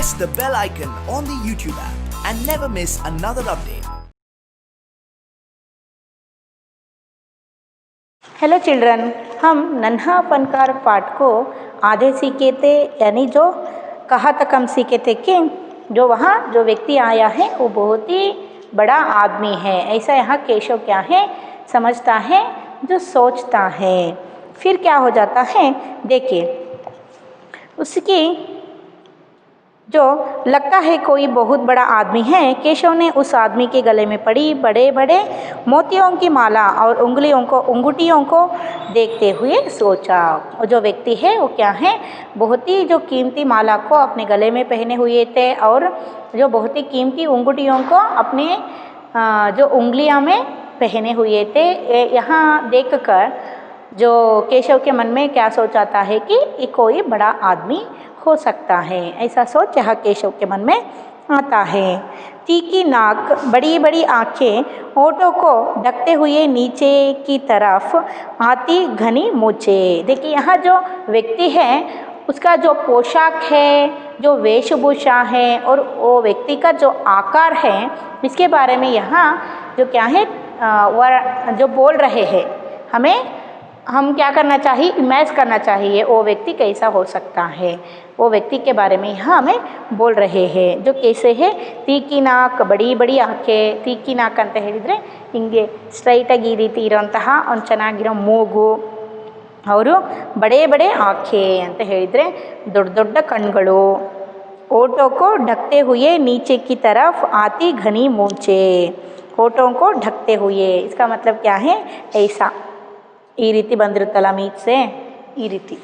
press the bell icon on the YouTube app and never miss another update. Hello children, हम नन्हा फनकार पाठ को आधे सीखे थे, यानी जो कहा तक हम सीखे थे कि जो वहाँ जो व्यक्ति आया है वो बहुत ही बड़ा आदमी है, ऐसा यहाँ केशव क्या है समझता है, जो सोचता है। फिर क्या हो जाता है देखिए, उसकी जो लगता है कोई बहुत बड़ा आदमी है। केशव ने उस आदमी के गले में पड़ी बड़े बड़े मोतियों की माला और अंगूठियों को देखते हुए सोचा। वो जो व्यक्ति है वो क्या है, बहुत ही जो कीमती माला को अपने गले में पहने हुए थे और जो बहुत ही कीमती अंगूठियों को अपने जो उंगलियां में पहने हुए थे। यहाँ देखकर जो केशव के मन में क्या सोचाता है कि ये कोई बड़ा आदमी हो सकता है, ऐसा सोच यहाँ केशव के मन में आता है। तीखी नाक, बड़ी बड़ी आँखें, होठों को ढकते हुए नीचे की तरफ आती घनी मूंछें। देखिए यहाँ जो व्यक्ति है उसका जो पोशाक है, जो वेशभूषा है और वो व्यक्ति का जो आकार है, इसके बारे में यहाँ जो क्या है जो बोल रहे हैं, हम क्या करना चाहिए, इमेज करना चाहिए वो व्यक्ति कैसा हो सकता है। वो व्यक्ति के बारे में यहाँ हमें बोल रहे हैं, जो कैसे है। तीखी नाक, बड़ी बड़ी आँखें, तीखी नाक ಅಂತ ಹೇಳಿದ್ರೆ ಹಿಂಗೆ ಸ್ಟ್ರೈಟ್ ಆಗಿ ಈ ರೀತಿ ಇರುವಂತಹ ಒಂದು ಚೆನ್ನಾಗಿರೋ ಮೂಗು, ಅವರು ಬಡೇ ಬಡೇ ಆಂखें ಅಂತ ಹೇಳಿದರೆ ದೊಡ್ಡ ದೊಡ್ಡ ಕಣ್ಣುಗಳು, होठों को ढकते हुए नीचे की तरफ आती घनी मूंछें, होठों को ढकते हुए, इसका मतलब क्या है, ऐसा ಈ ರೀತಿ ಬಂದಿರುತ್ತಲ್ಲ ಮೀಸೆ, ಈ ರೀತಿ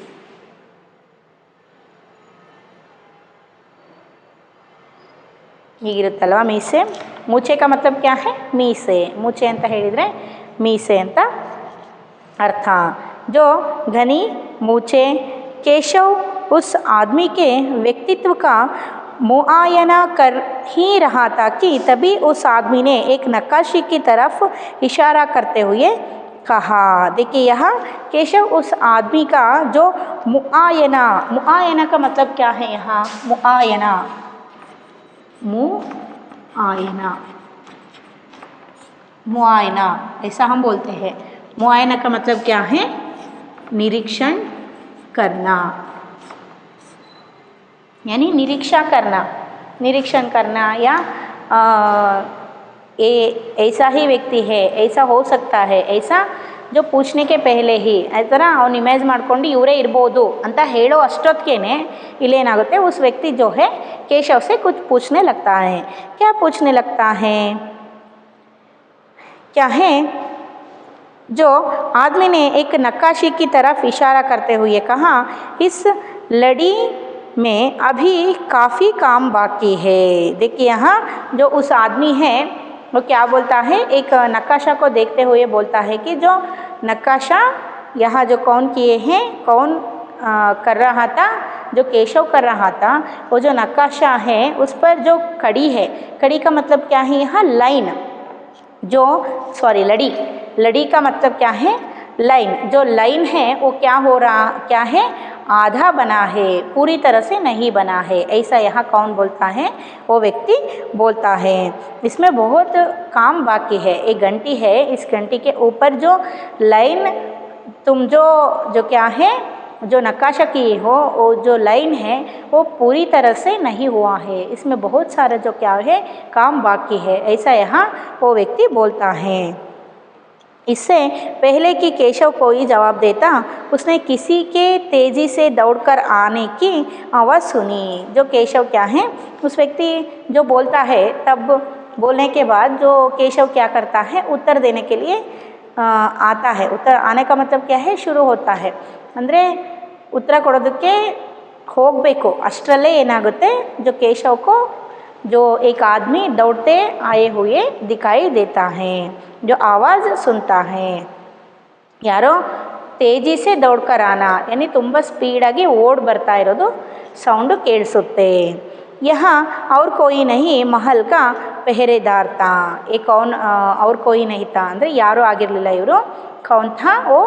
ಹೀಗಿರುತ್ತಲ್ವ ಮೀಸೆ। ಮೂಚೆ का मतलब क्या है, ಮೀಸೆ। ಮೂಚೆ ಅಂತ ಹೇಳಿದರೆ ಮೀಸೆ ಅಂತ अर्थ। जो घनी मूछे, केशव उस आदमी के व्यक्तित्व का मुआयना कर ही रहा था कि तभी उस आदमी ने एक नक्काशी की तरफ इशारा करते हुए कहा। देखिए यहाँ केशव उस आदमी का जो मुआयना का मतलब क्या है, यहाँ मुआयना ऐसा हम बोलते हैं। मुआयना का मतलब क्या है, निरीक्षण करना, यानी निरीक्षण करना या ऐसा ही व्यक्ति है, ऐसा हो सकता है, ऐसा जो पूछने के पहले ही ऐसा ಅವ್ನು ಇಮೇಜ್ ಮಾಡ್ಕೊಂಡು ಇವರೇ ಇರ್ಬೋದು ಅಂತ ಹೇಳೋ ಅಷ್ಟೊತ್ತಿಗೆ ಇಲ್ಲೇನಾಗುತ್ತೆ, उस व्यक्ति जो है केशव से कुछ पूछने लगता है। क्या पूछने लगता है, क्या है, जो आदमी ने एक नक्काशी की तरफ इशारा करते हुए कहा, इस लड़ी में अभी काफ़ी काम बाकी है। देखिए यहाँ जो उस आदमी है वो क्या बोलता है, एक नक्काशा को देखते हुए बोलता है कि जो नक्काशा यहाँ जो कौन किए हैं, कौन कर रहा था, जो केशव कर रहा था, वो जो नक्काशा है उस पर जो कड़ी है, कड़ी का मतलब क्या है यहाँ, लाइन, जो लड़ी का मतलब क्या है, लाइन। जो लाइन है वो क्या है, आधा बना है, पूरी तरह से नहीं बना है, ऐसा यहाँ कौन बोलता है, वो व्यक्ति बोलता है। इसमें बहुत काम बाकी है, एक घंटी है, इस घंटी के ऊपर जो लाइन तुम जो क्या है, जो नक्काशा की हो, वो जो लाइन है वो पूरी तरह से नहीं हुआ है, इसमें बहुत सारा जो क्या है काम बाकी है, ऐसा यहाँ वो व्यक्ति बोलता है। इससे पहले कि केशव कोई जवाब देता, उसने किसी के तेज़ी से दौड़कर आने की आवाज़ सुनी। जो केशव क्या है, उस व्यक्ति जो बोलता है, तब बोलने के बाद जो केशव क्या करता है, उत्तर देने के लिए आता है। उत्तर आने का मतलब क्या है, शुरू होता है, ಅಂದರೆ ಉತ್ತರ ಕೊಡೋದಕ್ಕೆ ಹೋಗಬೇಕು, ಅಷ್ಟರಲ್ಲೇ ಏನಾಗುತ್ತೆ, जो केशव को जो एक आदमी दौड़ते आए हुए दिखाई देता है, जो आवाज़ सुनता है। ಯಾರೋ तेजी से दौड़कर आना, यानी ತುಂಬ ಸ್ಪೀಡಾಗಿ ಓಡ್ ಬರ್ತಾ ಇರೋದು ಸೌಂಡು ಕೇಳಿಸುತ್ತೆ। यहाँ और कोई नहीं, महल का पहरेदार था। ये कौन और कोई नहीं था ಅಂದರೆ ಯಾರೂ ಆಗಿರಲಿಲ್ಲ ಇವರು, कौन था, वो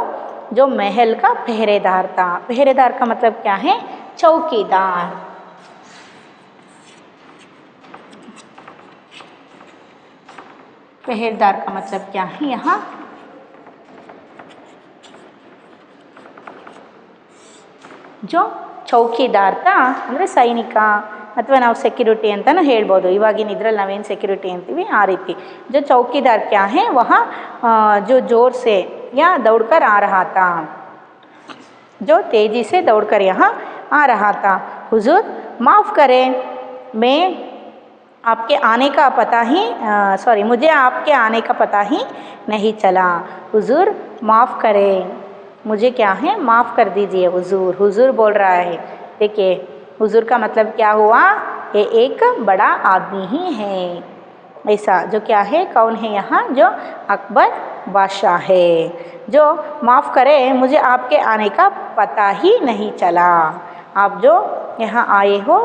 जो महल का पहरेदार था। पहरेदार का मतलब क्या है, चौकीदार। पहरेदार का मतलब क्या है यहाँ? जो ಚೌಕಿದಾರ್ ಅಂದರೆ ಸೈನಿಕ ಅಥವಾ ನಾವು ಸೆಕ್ಯೂರಿಟಿ ಅಂತಲೂ ಹೇಳ್ಬೋದು. ಇವಾಗಿನ ಇದ್ರಲ್ಲಿ ನಾವೇನು ಸೆಕ್ಯೂರಿಟಿ ಅಂತೀವಿ ಆ ರೀತಿ. जो चौकीदार क्या है वह जो जोर से या दौड़कर आ रहा था, जो तेज़ी से दौड़कर यहाँ आ रहा था. हुजूर माफ़ करें, मैं आपके आने का पता ही मुझे आपके आने का पता ही नहीं चला. हुजूर माफ़ करें, मुझे क्या है माफ़ कर दीजिए. हुजूर हुजूर बोल रहा है. देखिए हुजूर का मतलब क्या हुआ? ये एक बड़ा आदमी ही है. ऐसा जो क्या है, कौन है यहाँ? जो अकबर बादशाह है. जो माफ़ करे, मुझे आपके आने का पता ही नहीं चला. आप जो यहाँ आए हो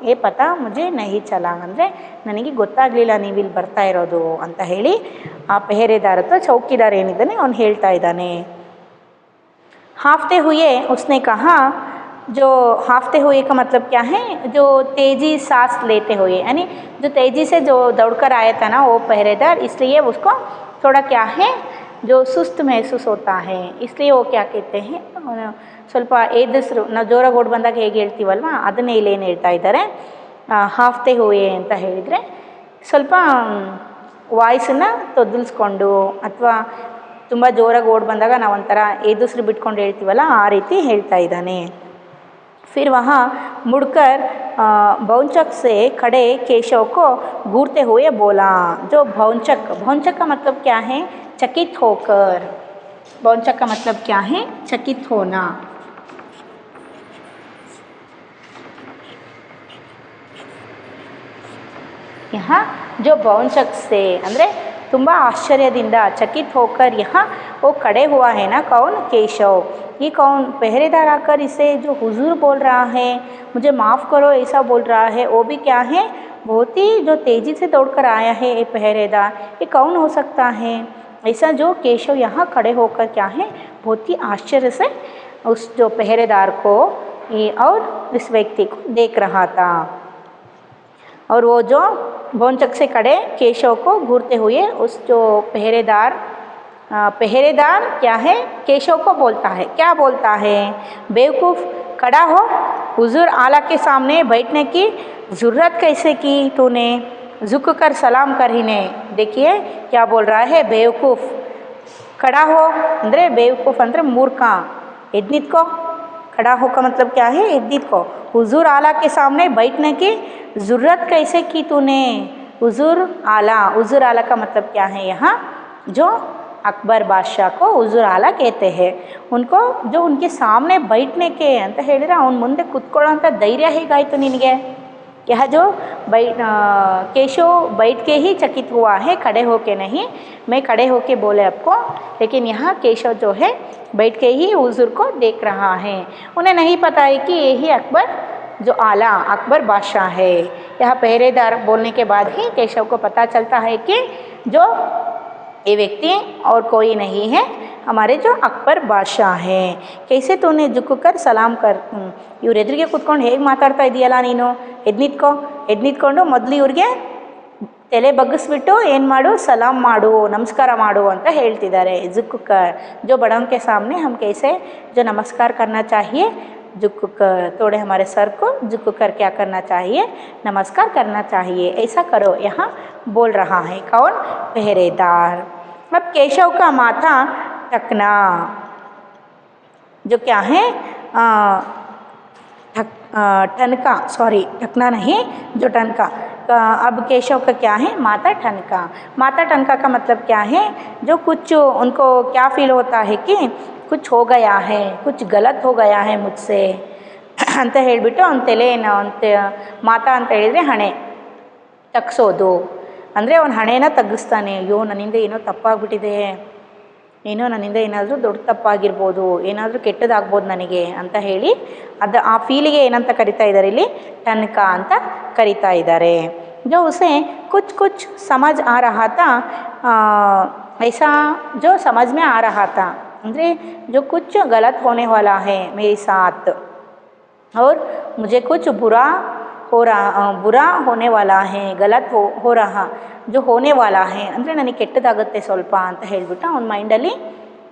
ये पता मुझे नहीं चला ಅಂದರೆ ನನಗೆ ಗೊತ್ತಾಗಲಿಲ್ಲ ನೀವು ಇಲ್ಲಿ ಬರ್ತಾ ಇರೋದು ಅಂತ ಹೇಳಿ ಆ ಪೆಹರೆದಾರ ಅಥವಾ ಚೌಕಿದಾರ ಏನಿದ್ದಾನೆ ಅವನು ಹೇಳ್ತಾ ಇದ್ದಾನೆ. हाँफते हुए उसने कहा, जो हाँफते हुए का मतलब क्या है? जो तेज़ी सांस लेते हुए, यानी जो तेज़ी से जो दौड़कर आया था ना वो पहरेदार, इसलिए उसको थोड़ा क्या है जो सुस्त महसूस होता है. इसलिए वो क्या कहते हैं, ಸ್ವಲ್ಪ ಎದುರು ನಾವು ಜೋರಾಗಿ ಓಡಿ ಬಂದಾಗ ಹೇಗೆ ಹೇಳ್ತೀವಲ್ವ ಅದನ್ನೇ ಇಲ್ಲೇನು ಹೇಳ್ತಾ ಇದ್ದಾರೆ. ಹಾಫ್ತೆ ಹುಯೆ ಅಂತ ಹೇಳಿದರೆ ಸ್ವಲ್ಪ ವಾಯ್ಸನ್ನು ತೊದಲಿಸ್ಕೊಂಡು ಅಥವಾ ತುಂಬ ಜೋರಾಗಿ ಓಡಿ ಬಂದಾಗ ನಾವು ಒಂಥರ ಎದುರು ಬಿಟ್ಕೊಂಡು ಹೇಳ್ತೀವಲ್ಲ ಆ ರೀತಿ ಹೇಳ್ತಾ ಇದ್ದಾನೆ. फिर वहाँ मुड़कर भौंचक से खड़े केशव को घूरते हुए बोला. जो भौंचक का मतलब क्या है? चकित होकर. भौंचक का मतलब क्या है? चकित होना. यहाँ जो भौंचक से ಅಂದರೆ ತುಂಬ ಆಶ್ಚರ್ಯದಿಂದ चकित होकर यहाँ वो खड़े हुआ है ना, कौन? केशव. ये कौन? पहरेदार आकर इसे जो हुजूर बोल रहा है, मुझे माफ़ करो ऐसा बोल रहा है, वो भी क्या है बहुत ही जो तेज़ी से दौड़कर आया है ये पहरेदार. ये कौन हो सकता है? ऐसा जो केशव यहाँ खड़े होकर क्या है बहुत ही आश्चर्य से उस जो पहरेदार को और इस व्यक्ति को देख रहा था. और वो जो भौंचक से खड़े केशव को घूरते हुए उस जो पहरेदार क्या है केशव को बोलता है. क्या बोलता है? बेवकूफ़, खड़ा हो, हुजूर आला के सामने बैठने की ज़रूरत कैसे की तूने? झुक कर सलाम कर ही ने. देखिए क्या बोल रहा है, बेवकूफ़, खड़ा हो ಅಂದರೆ बेवकूफ़ ಅಂದರೆ ಮೂರ್ಖ. ಎದ್ದು ನಿಂತ್ಕೋ. खड़ा हो का मतलब क्या है? एद्द निंत्को. हुजूर आला के सामने बैठने की ज़रूरत कैसे की तूने? हुजूर आला का मतलब क्या है यहाँ? जो अकबर बादशाह को हुजूर आला कहते हैं. उनको जो उनके सामने बैठने के ಅಂತ ಹೇಳಿದ್ರೆ ಅವನ ಮುಂದೆ ಕೂತ್ಕೊಳ್ಳೋ ಅಂತ ಧೈರ್ಯ ಹೇಗಾಯಿತು ನಿನಗೆ? यह जो केशव बैठ के ही चकित हुआ है, खड़े होके नहीं. मैं खड़े होके बोले आपको, लेकिन यहाँ केशव जो है बैठ के ही हुजूर को देख रहा है. उन्हें नहीं पता है कि यही अकबर जो आला अकबर बादशाह है. यह पहरेदार बोलने के बाद ही केशव को पता चलता है कि जो ये व्यक्ति और कोई नहीं है, हमारे जो अकबर बादशाह है. कैसे तूने झुक कर सलाम कर, ಇವ್ರ ಎದುರಿಗೆ ಕೂತ್ಕೊಂಡು ಹೇಗೆ ಮಾತಾಡ್ತಾ ಇದೆಯಲ್ಲ ನೀನು? ಎದ್ದು ನಿಂತ್ಕೊಂಡು ಮೊದಲು ಇವ್ರಿಗೆ ತಲೆ ಬಗ್ಗಿಸ್ಬಿಟ್ಟು ಏನು ಮಾಡು, ಸಲಾಮ್ ಮಾಡು, ನಮಸ್ಕಾರ ಮಾಡು ಅಂತ ಹೇಳ್ತಿದ್ದಾರೆ. झुक कर, जो बड़ों के सामने हम कैसे जो नमस्कार करना चाहिए, झुक कर, थोड़े हमारे सर को झुक कर क्या करना चाहिए, नमस्कार करना चाहिए. ऐसा करो, यहाँ बोल रहा है कौन? पहरेदार. अब केशव का माथा टकना, जो क्या है ठनका, ढकना नहीं, जो ठनका. अब केशव का क्या है? माथा ठनका. माथा ठनका का मतलब क्या है? जो कुछ उनको क्या फील होता है कि कुछ हो गया है, कुछ गलत हो गया है मुझसे ಅಂತ ಹೇಳಿಬಿಟ್ಟು ಅವನ ತಲೆನ ಮಾತಾ ಅಂತ ಹೇಳಿದರೆ ಹಣೆ ತಗ್ಸೋದು ಅಂದರೆ ಅವನ ಹಣೆನ ತಗ್ಗಿಸ್ತಾನೆ. ಅಯ್ಯೋ ನನ್ನಿಂದ ಏನೋ ತಪ್ಪಾಗ್ಬಿಟ್ಟಿದೆ, ಏನೋ ನನ್ನಿಂದ ಏನಾದರೂ ದೊಡ್ಡ ತಪ್ಪಾಗಿರ್ಬೋದು, ಏನಾದರೂ ಕೆಟ್ಟದಾಗ್ಬೋದು ನನಗೆ ಅಂತ ಹೇಳಿ ಆ ಫೀಲಿಗೆ ಏನಂತ ಕರಿತಾ ಇದ್ದಾರೆ ಇಲ್ಲಿ? ಟನ್ಕ ಅಂತ ಕರಿತಾ ಇದ್ದಾರೆ. जो उसे कुछ समझ आ रहा था, ऐसा जो समझ में आ रहा था ಅಂದರೆ जो कुछ गलत होने वाला है मेरे साथ और मुझे कुछ बुरा बुरा होने वाला है, गलत हो रहा, जो होने वाला है ಅಂದರೆ ನನಗೆ ಕೆಟ್ಟದಾಗುತ್ತೆ ಸ್ವಲ್ಪ ಅಂತ ಹೇಳಿಬಿಟ್ಟು ಅವನ ಮೈಂಡಲ್ಲಿ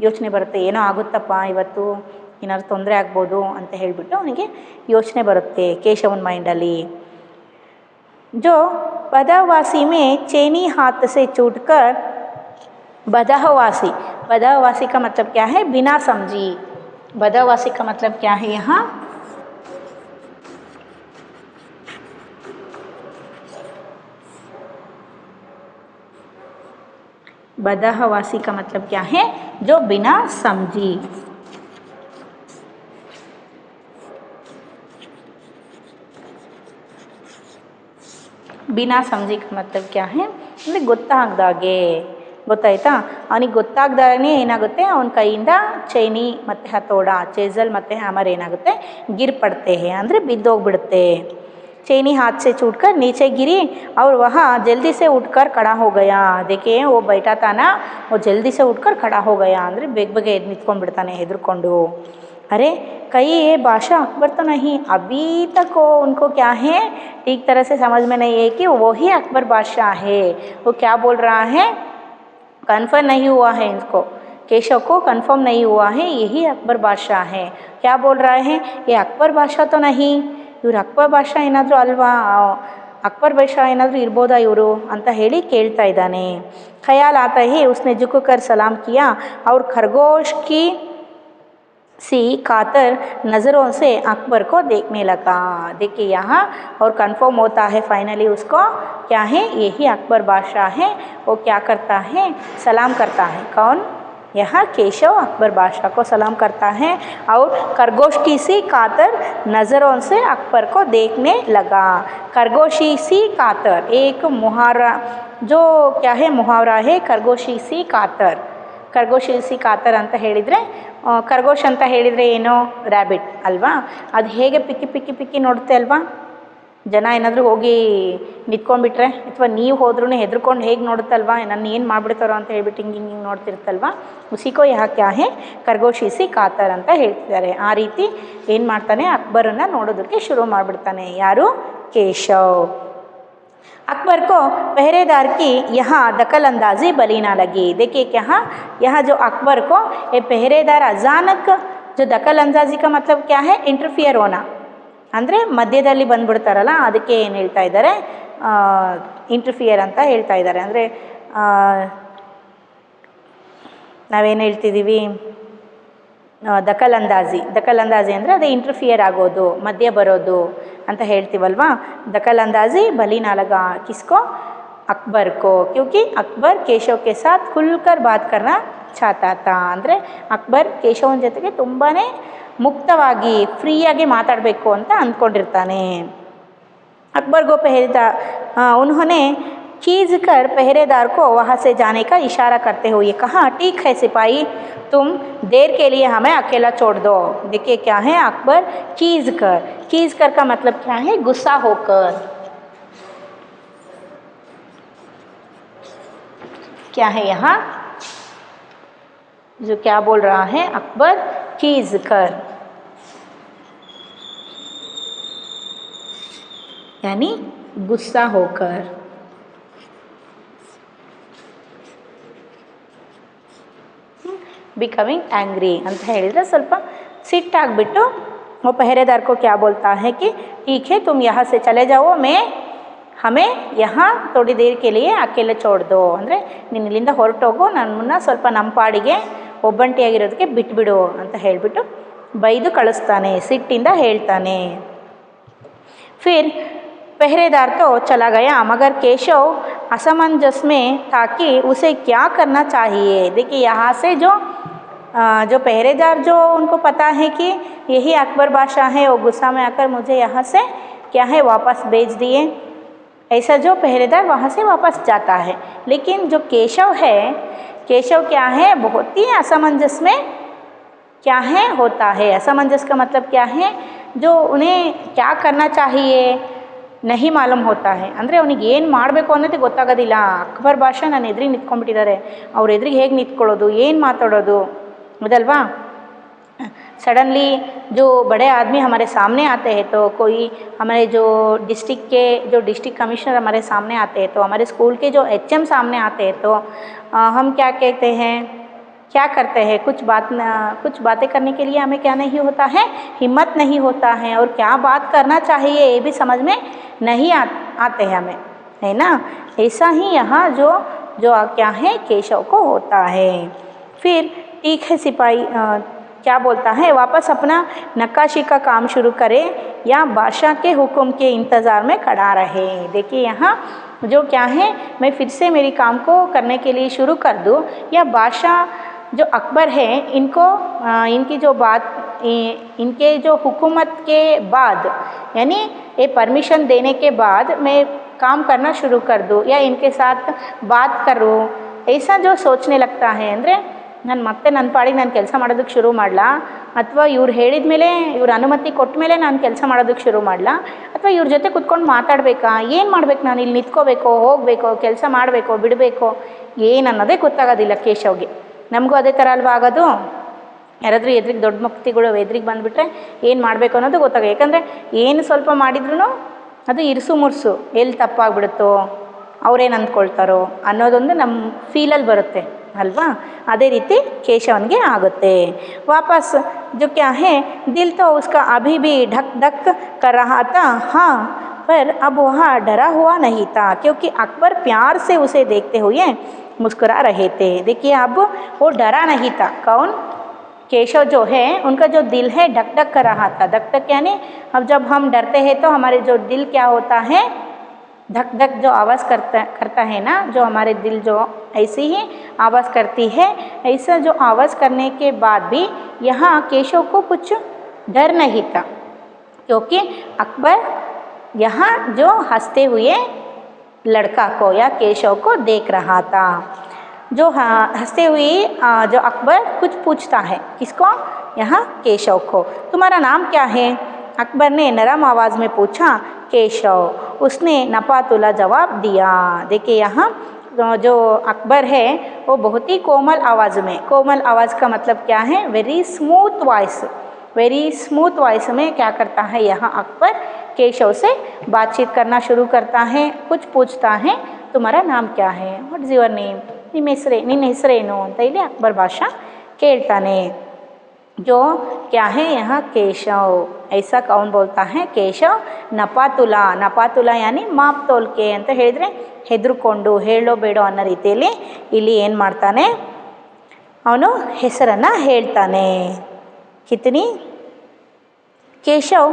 ಯೋಚನೆ ಬರುತ್ತೆ. ಏನೋ ಆಗುತ್ತಪ್ಪ ಇವತ್ತು, ಏನಾದ್ರು ತೊಂದರೆ ಆಗ್ಬೋದು ಅಂತ ಹೇಳಿಬಿಟ್ಟು ಅವನಿಗೆ ಯೋಚನೆ ಬರುತ್ತೆ ಕೇಶವನ ಮೈಂಡಲ್ಲಿ. जो बदावासी में चैनी हाथ से छूटकर बदावासी, बदावासी का मतलब क्या है? बिना समझी. बदावासी का मतलब क्या है यहाँ? बदावासी का मतलब क्या है? जो बिना समझी. ಬಿನಾ ಸಮಜಿ ಮತ್ತಲಬ್ ಕ್ಯಾ ಹೈ ಅಂದರೆ ಗೊತ್ತಾಗ್ದಾಗೆ, ಗೊತ್ತಾಯ್ತಾ? ಅವನಿಗೆ ಗೊತ್ತಾಗ್ದಾಗೇ ಏನಾಗುತ್ತೆ, ಅವನ ಕೈಯಿಂದ ಚೈನಿ ಮತ್ತು ಹಥೋಡ, ಚೇಜಲ್ ಮತ್ತು ಹ್ಯಾಮರ್ ಏನಾಗುತ್ತೆ, ಗಿರ್ ಪಡ್ತೆ ಹೇ ಅಂದರೆ ಬಿದ್ದೋಗ್ಬಿಡುತ್ತೆ. चैनी हाथ से छूटकर नीचे गिरी और वह जल्दी से उठकर खड़ा हो गया. देखिए वो बैठा था ना, वो जल्दी से उठकर खड़ा हो गया ಅಂದರೆ ಬೇಗ ಬೇಗ ಎದ್ದು ನಿಂತ್ಕೊಂಡ್ಬಿಡ್ತಾನೆ ಹೆದರ್ಕೊಂಡು. अरे कई ये भाषा अकबर तो नहीं, अभी तक वो उनको क्या है ठीक तरह से समझ में नहीं है कि वो ही अकबर बादशाह है. वो क्या बोल रहा है, कन्फर्म नहीं हुआ है, इनको केशव को कन्फर्म नहीं हुआ है यही अकबर बादशाह है. क्या बोल रहा है, ये अकबर बादशाह तो नहीं, ಇವ್ರು ಅಕ್ಬರ್ ಬಾದ್ಶಾ ಏನಾದರೂ ಅಲ್ವಾ, ಅಕ್ಬರ್ ಬಾದ್ಶಾ ಏನಾದರೂ ಇರ್ಬೋದಾ ಇವರು ಅಂತ ಹೇಳಿ ಕೇಳ್ತಾ ಇದ್ದಾನೆ. ಖಯಾಲ್ ಆತಾ ಹಿ ಉಸ್ನೆ ಜುಕುಕರ್ ಸಲಾಮ್ ಕಿಯಾ और खरगोश की सी कातर नज़रों से अकबर को देखने लगा. देखिए यहाँ और कंफर्म होता है फाइनली उसको क्या है, यही अकबर बादशाह है. वो क्या करता है, सलाम करता है. कौन? यहाँ केशव अकबर बादशाह को सलाम करता है और खरगोशी सी कातर नज़रों से अकबर को देखने लगा. खरगोशी सी कातर एक मुहावरा, जो क्या है मुहावरा है, खरगोशी सी कातर. ಖರ್ಗೋಶಿ ಸಿ ಕಾತರ್ ಅಂತ ಹೇಳಿದರೆ, ಖರ್ಗೋಶ್ ಅಂತ ಹೇಳಿದರೆ ಏನೋ ರ್ಯಾಬಿಟ್ ಅಲ್ವಾ, ಅದು ಹೇಗೆ ಪಿಕ್ಕಿ ಪಿಕ್ಕಿ ಪಿಕ್ಕಿ ನೋಡುತ್ತೆ ಅಲ್ವಾ. ಜನ ಏನಾದರೂ ಹೋಗಿ ನಿಂತ್ಕೊಂಡ್ಬಿಟ್ರೆ ಅಥವಾ ನೀವು ಹೋದ್ರೂ ಹೆದರ್ಕೊಂಡು ಹೇಗೆ ನೋಡುತ್ತಲ್ವಾ, ನನ್ನ ಏನು ಮಾಡಿಬಿಡ್ತಾರೋ ಅಂತ ಹೇಳ್ಬಿಟ್ಟು ಹಿಂಗೆ ಹಿಂಗೆ ನೋಡ್ತಿರುತ್ತಲ್ವ, ಉಸಿಕೋ ಯಹ ಕ್ಯಾ ಹೇ ಖರ್ಗೋಶಿ ಸಿ ಕಾತರ್ ಅಂತ ಹೇಳ್ತಿದ್ದಾರೆ. ಆ ರೀತಿ ಏನು ಮಾಡ್ತಾನೆ, ಅಕ್ಬರನ್ನು ನೋಡೋದಕ್ಕೆ ಶುರು ಮಾಡಿಬಿಡ್ತಾನೆ. ಯಾರು? ಕೇಶವ್. अकबर को पहरेदार की यहाँ दखल अंदाजी भली ना लगी. देखिए क्या, यहाँ जो अकबर को ये पहरेदार अचानक जो दखल अंदाजी का मतलब क्या है, इंटरफियर होना ಅಂದರೆ ಮಧ್ಯದಲ್ಲಿ ಬಂದುಬಿಡ್ತಾರಲ್ಲ, ಅದಕ್ಕೆ ಏನು ಹೇಳ್ತಾ ಇದ್ದಾರೆ, ಇಂಟರ್ಫಿಯರ್ ಅಂತ ಹೇಳ್ತಾ ಇದ್ದಾರೆ. ಅಂದರೆ ನಾವೇನು ಹೇಳ್ತಿದ್ದೀವಿ, ದಖಲ್ ಅಂದಾಜಿ ಅಂದರೆ ಅದೇ ಇಂಟರ್ಫಿಯರ್ ಆಗೋದು, ಮಧ್ಯ ಬರೋದು ಅಂತ ಹೇಳ್ತೀವಲ್ವಾ. दखल अंदाजी भली ना लगा किसको, अकबर को, क्योंकि अकबर केशव के साथ खुलकर बात करना चाहता था. ಅಂದರೆ ಅಕ್ಬರ್ ಕೇಶವನ ಜೊತೆಗೆ ತುಂಬಾ ಮುಕ್ತವಾಗಿ ಫ್ರೀಯಾಗಿ ಮಾತಾಡಬೇಕು ಅಂತ ಅಂದ್ಕೊಂಡಿರ್ತಾನೆ. अकबर को पहरेदार उन्होंने खींच कर पहरेदार को वहाँ से जाने का इशारा करते हुए कहा, ठीक है सिपाही, तुम देर के लिए हमें अकेला छोड़ दो. देखिए क्या है, अकबर खींच कर का मतलब क्या है, गुस्सा होकर. क्या है यहाँ, जो क्या बोल रहा है, अकबर खींच कर यानी गुस्सा होकर. बिकमिंग एंग्री ಅಂತ ಹೇಳಿದರೆ ಸ್ವಲ್ಪ ಸಿಟ್ಟಾಗ್ಬಿಟ್ಟು वो पहरेदार को क्या बोलता है कि ठीक है तुम यहाँ से चले जाओ, हमें यहाँ थोड़ी देर के लिए अकेले छोड़ दो. ಅಂದರೆ ನೀನು ಇಲ್ಲಿಂದ ಹೊರಟೋಗು, ನನ್ನನ್ನು ಸ್ವಲ್ಪ ನಮ್ಮ ಪಾಡಿಗೆ ಒಬ್ಬಂಟಿಯಾಗಿರೋದಕ್ಕೆ ಬಿಟ್ಬಿಡು ಅಂತ ಹೇಳಿಬಿಟ್ಟು ಬೈದು ಕಳಿಸ್ತಾನೆ, ಸಿಟ್ಟಿಂದ ಹೇಳ್ತಾನೆ. फिर पहरेदार तो चला गया मगर केशव असमंजस में था कि उसे क्या करना चाहिए. देखिए यहाँ से जो पहरेदार, जो उनको पता है कि यही अकबर बादशाह है, वो गुस्सा में आकर मुझे यहाँ से क्या है वापस भेज दिए, ऐसा जो पहरेदार वहाँ से वापस जाता है. लेकिन जो केशव है, केशव क्या है, बहुत ही असमंजस में क्या है होता है. असमंजस का मतलब क्या है, जो उन्हें क्या करना चाहिए नहीं मालूम होता है. ಅಂದರೆ ಅವನಿಗೆ ಏನು ಮಾಡಬೇಕು ಅನ್ನೋದೇ ಗೊತ್ತಾಗೋದಿಲ್ಲ. ಅಕ್ಬರ್ ಬಾದ್ಶಾ ನನ್ನ ಎದುರಿಗೆ ನಿಂತ್ಕೊಂಡ್ಬಿಟ್ಟಿದ್ದಾರೆ, ಅವ್ರ ಎದುರಿಗೆ ಹೇಗೆ ನಿಂತ್ಕೊಳ್ಳೋದು, ಏನು ಮಾತಾಡೋದು ಅದಲ್ವಾ. सडनली जो बड़े आदमी हमारे सामने आते हैं तो कोई हमारे जो डिस्ट्रिक्ट कमिश्नर हमारे सामने आते हैं तो हमारे स्कूल के जो एचएम सामने आते हैं तो हम क्या कहते हैं, क्या करते हैं, कुछ बातें करने के लिए हमें क्या नहीं होता है, हिम्मत नहीं होता है और क्या बात करना चाहिए ये भी समझ में नहीं आते हैं हमें, है ना। ऐसा ही यहाँ जो क्या है केशव को होता है। फिर ठीक है सिपाही क्या बोलता है, वापस अपना नक्काशी का काम शुरू करे या बादशाह के हुक्म के इंतज़ार में खड़ा रहे। देखिए यहाँ जो क्या है, मैं फिर से मेरी काम को करने के लिए शुरू कर दूँ या बादशाह जो अकबर है इनको इनकी जो बात इनके जो हुकूमत के बाद यानी ये परमिशन देने के बाद मैं काम करना शुरू कर दूँ या इनके साथ बात करूँ, ऐसा जो सोचने लगता है ಅಂದರೆ ನಾನು ಮತ್ತೆ ನನ್ನ ಪಾಡಿಗೆ ನಾನು ಕೆಲಸ ಮಾಡೋದಕ್ಕೆ ಶುರು ಮಾಡಲಾ ಅಥವಾ ಇವ್ರು ಹೇಳಿದ ಮೇಲೆ ಇವ್ರ ಅನುಮತಿ ಕೊಟ್ಟ ಮೇಲೆ ನಾನು ಕೆಲಸ ಮಾಡೋದಕ್ಕೆ ಶುರು ಮಾಡಲಾ ಅಥವಾ ಇವ್ರ ಜೊತೆ ಕೂತ್ಕೊಂಡು ಮಾತಾಡಬೇಕಾ, ಏನು ಮಾಡ್ಬೇಕು, ನಾನು ಇಲ್ಲಿ ನಿಂತ್ಕೋಬೇಕೋ ಹೋಗಬೇಕೋ ಕೆಲಸ ಮಾಡಬೇಕೋ ಬಿಡಬೇಕೋ ಏನು ಅನ್ನೋದೇ ಗೊತ್ತಾಗೋದಿಲ್ಲ ಕೇಶವ್ಗೆ. ನಮಗೂ ಅದೇ ಥರ ಅಲ್ವಾ ಆಗೋದು, ಯಾರಾದರೂ ಎದುರಿಗೆ ದೊಡ್ಡ ಮುಕ್ತಿಗಳು ಎದುರಿಗೆ ಬಂದುಬಿಟ್ರೆ ಏನು ಮಾಡಬೇಕು ಅನ್ನೋದು ಗೊತ್ತಾಗ, ಯಾಕಂದರೆ ಏನು ಸ್ವಲ್ಪ ಮಾಡಿದ್ರೂ ಅದು ಇರಿಸು ಮುರ್ಸು ಎಲ್ಲಿ ತಪ್ಪಾಗ್ಬಿಡುತ್ತೋ ಅವರೇನು ಅಂದ್ಕೊಳ್ತಾರೋ ಅನ್ನೋದೊಂದು ನಮ್ಮ ಫೀಲಲ್ಲಿ ಬರುತ್ತೆ ಅಲ್ವಾ. ಅದೇ ರೀತಿ ಕೇಶವನಿಗೆ ಆಗುತ್ತೆ. ವಾಪಸ್ जो क्या है दिल तो उसका अभी भी ढक ढक कर रहा था, हाँ पर अब वह डरा हुआ नहीं था क्योंकि अकबर प्यार से उसे देखते हुए मुस्कुरा रहे थे। देखिए अब वो डरा नहीं था, कौन, केशव जो है उनका जो दिल है ढक ढक कर रहा था। धक धक यानी अब जब हम डरते हैं तो हमारे जो दिल क्या होता है, धक धक जो आवाज़ करता है ना, जो हमारे दिल जो ऐसी ही आवाज़ करती है, ऐसा जो आवाज़ करने के बाद भी यहाँ केशव को कुछ डर नहीं था क्योंकि अकबर यहाँ जो हंसते हुए लड़का को या केशव को देख रहा था। जो हंसते हुए जो अकबर कुछ पूछता है, किसको, यहाँ केशव को, तुम्हारा नाम क्या है, अकबर ने नरम आवाज़ में पूछा, केशव, उसने नपातुला जवाब दिया। देखिए यहाँ जो अकबर है वो बहुत ही कोमल आवाज़ में, कोमल आवाज़ का मतलब क्या है, वेरी स्मूथ वॉइस में क्या करता है यहाँ अकबर केशव से बातचीत करना शुरू करता है, कुछ पूछता है, तुम्हारा नाम क्या है, व्हाट इज़ योर नेम, ನಿನ್ನ ಹೆಸರೇನು ಅಂತ ಇಲ್ಲಿ ಅಕ್ಬರ್ ಬಾದಶಾ ಕೇಳ್ತಾನೆ। जो क्या है यहाँ केशव, ऐसा कौन बोलता है, केशव ನಪಾತುಲಾ यानी ಮಾಪ್ ತೋಲ್ಕೆ ಅಂತ ಹೇಳಿದರೆ ಹೆದರ್ಕೊಂಡು ಹೇಳೋ ಬೇಡೋ ಅನ್ನೋ ರೀತಿಯಲ್ಲಿ ಇಲ್ಲಿ ಏನು ಮಾಡ್ತಾನೆ, ಅವನು ಹೆಸರನ್ನು ಹೇಳ್ತಾನೆ। कितनी, केशव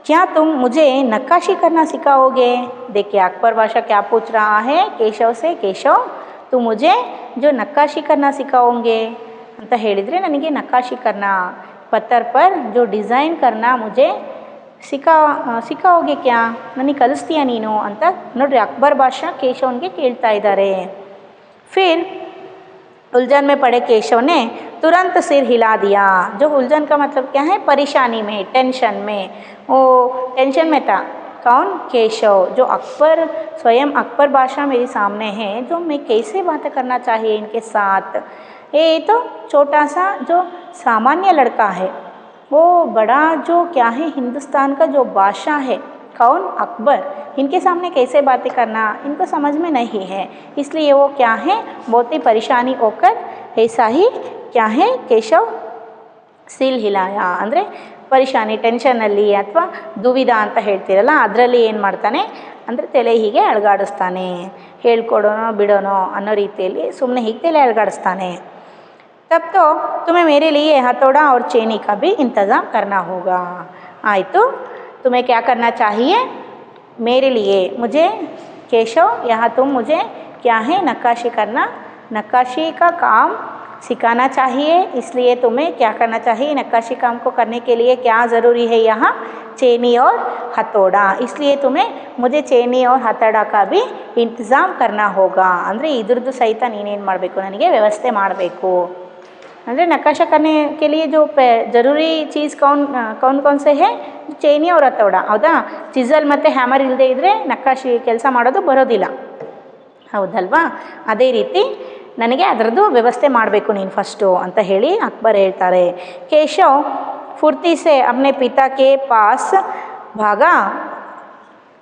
क्या तुम मुझे नक्काशी करना सिखाओगे। देखिए अकबर बादशाह क्या पूछ रहा है केशव से, केशव तुम मुझे जो नक्काशी करना सिखाओगे ಅಂತ ಹೇಳಿದರೆ ನನಗೆ ನಕ್ಕಾಶಿ करना, पत्थर पर जो डिज़ाइन करना मुझे ಸಿಕ್ಕಾओगे क्या, ನನಗೆ ಕಲಿಸ್ತೀಯ ನೀನು ಅಂತ ನೋಡ್ರಿ ಅಕ್ಬರ್ ಬಾದಶಾ ಕೇಶವನಿಗೆ ಕೇಳ್ತಾ ಇದ್ದಾರೆ। फिर उलझन में पड़े केशव ने तुरंत सिर हिला दिया। जो उलझन का मतलब क्या है, परेशानी में, टेंशन में, वो टेंशन में था कौन, केशव। जो स्वयं अकबर बादशाह मेरे सामने हैं, जो मैं कैसे बातें करना चाहिए इनके साथ, ये तो छोटा सा जो सामान्य लड़का है, वो बड़ा जो क्या है हिंदुस्तान का जो बादशाह है कौन, अकबर, इनके सामने कैसे बातें करना इनको समझ में नहीं है, इसलिए वो क्या है बहुत ही परेशानी होकर ऐसा ही क्या है केशव ಸಿಲ್ ಹಿಲಾಯ ಅಂದರೆ ಪರೇಶಾನಿ, ಟೆನ್ಷನಲ್ಲಿ ಅಥವಾ ದುವಿಧ ಅಂತ ಹೇಳ್ತಿರಲ್ಲ ಅದರಲ್ಲಿ ಏನು ಮಾಡ್ತಾನೆ ಅಂದರೆ ತಲೆ ಹೀಗೆ ಅಲುಗಾಡಿಸ್ತಾನೆ, ಹೇಳ್ಕೊಡೋನೋ ಬಿಡೋನೋ ಅನ್ನೋ ರೀತಿಯಲ್ಲಿ ಸುಮ್ಮನೆ ಹೀಗೆ ತಲೆ ಅಲುಗಾಡಿಸ್ತಾನೆ। तब तो तुम्हें मेरे लिए हथौड़ा और चेनी का भी इंतज़ाम करना होगा। आइए तुम्हें क्या करना चाहिए, मेरे लिए, मुझे केशव यहाँ तुम मुझे क्या है नक्काशी करना, नक्काशी का काम सिखाना चाहिए, इसलिए तुम्हें क्या करना चाहिए, नक्काशी काम को करने के लिए क्या ज़रूरी है यहाँ, चेनी और हथौड़ा, इसलिए तुम्हें मुझे चेनी और हथौड़ा का भी इंतज़ाम करना होगा। ಅಂದರೆ ಇದ್ರದ್ದು ಸಹಿತ ನೀನೇನು ಮಾಡಬೇಕು, ನನಗೆ ವ್ಯವಸ್ಥೆ ಮಾಡಬೇಕು। ಅಂದರೆ नक्काशा करने के लिए जो ज़रूरी चीज़ कौन से है, ಚೇನಿ और ಹಥೌಡ, ಹೌದಾ, ಚಿಸಲ್ ಮತ್ತು ಹ್ಯಾಮರ್ ಇಲ್ಲದೆ ಇದ್ದರೆ ನಕ್ಕಾಶಿ ಕೆಲಸ ಮಾಡೋದು ಬರೋದಿಲ್ಲ, ಹೌದಲ್ವಾ। ಅದೇ ರೀತಿ ನನಗೆ ಅದರದ್ದು ವ್ಯವಸ್ಥೆ ಮಾಡಬೇಕು ನೀನು ಫಸ್ಟು ಅಂತ ಹೇಳಿ ಅಕ್ಬರ್ ಹೇಳ್ತಾರೆ. ಕೇಶವ್ फुर्ती से अपने पिता के पास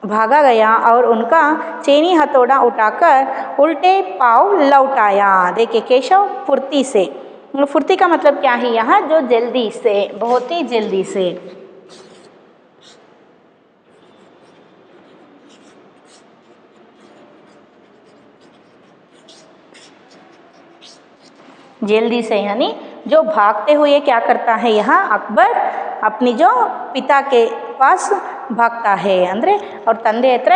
भागा गया और उनका चैनी हथौड़ा उठाकर उल्टे पाँव लौटाया. देखिए केशव फुर्ती से, फुर्ती का मतलब क्या है यहाँ, जो जल्दी से, बहुत ही जल्दी से. जल्दी से यानी जो भागते हुए क्या करता है यहाँ अकबर अपनी जो पिता के पास ಭಾಗ್ತಾ ಹೇ ಅಂದರೆ ಅವ್ರ ತಂದೆ ಹತ್ರ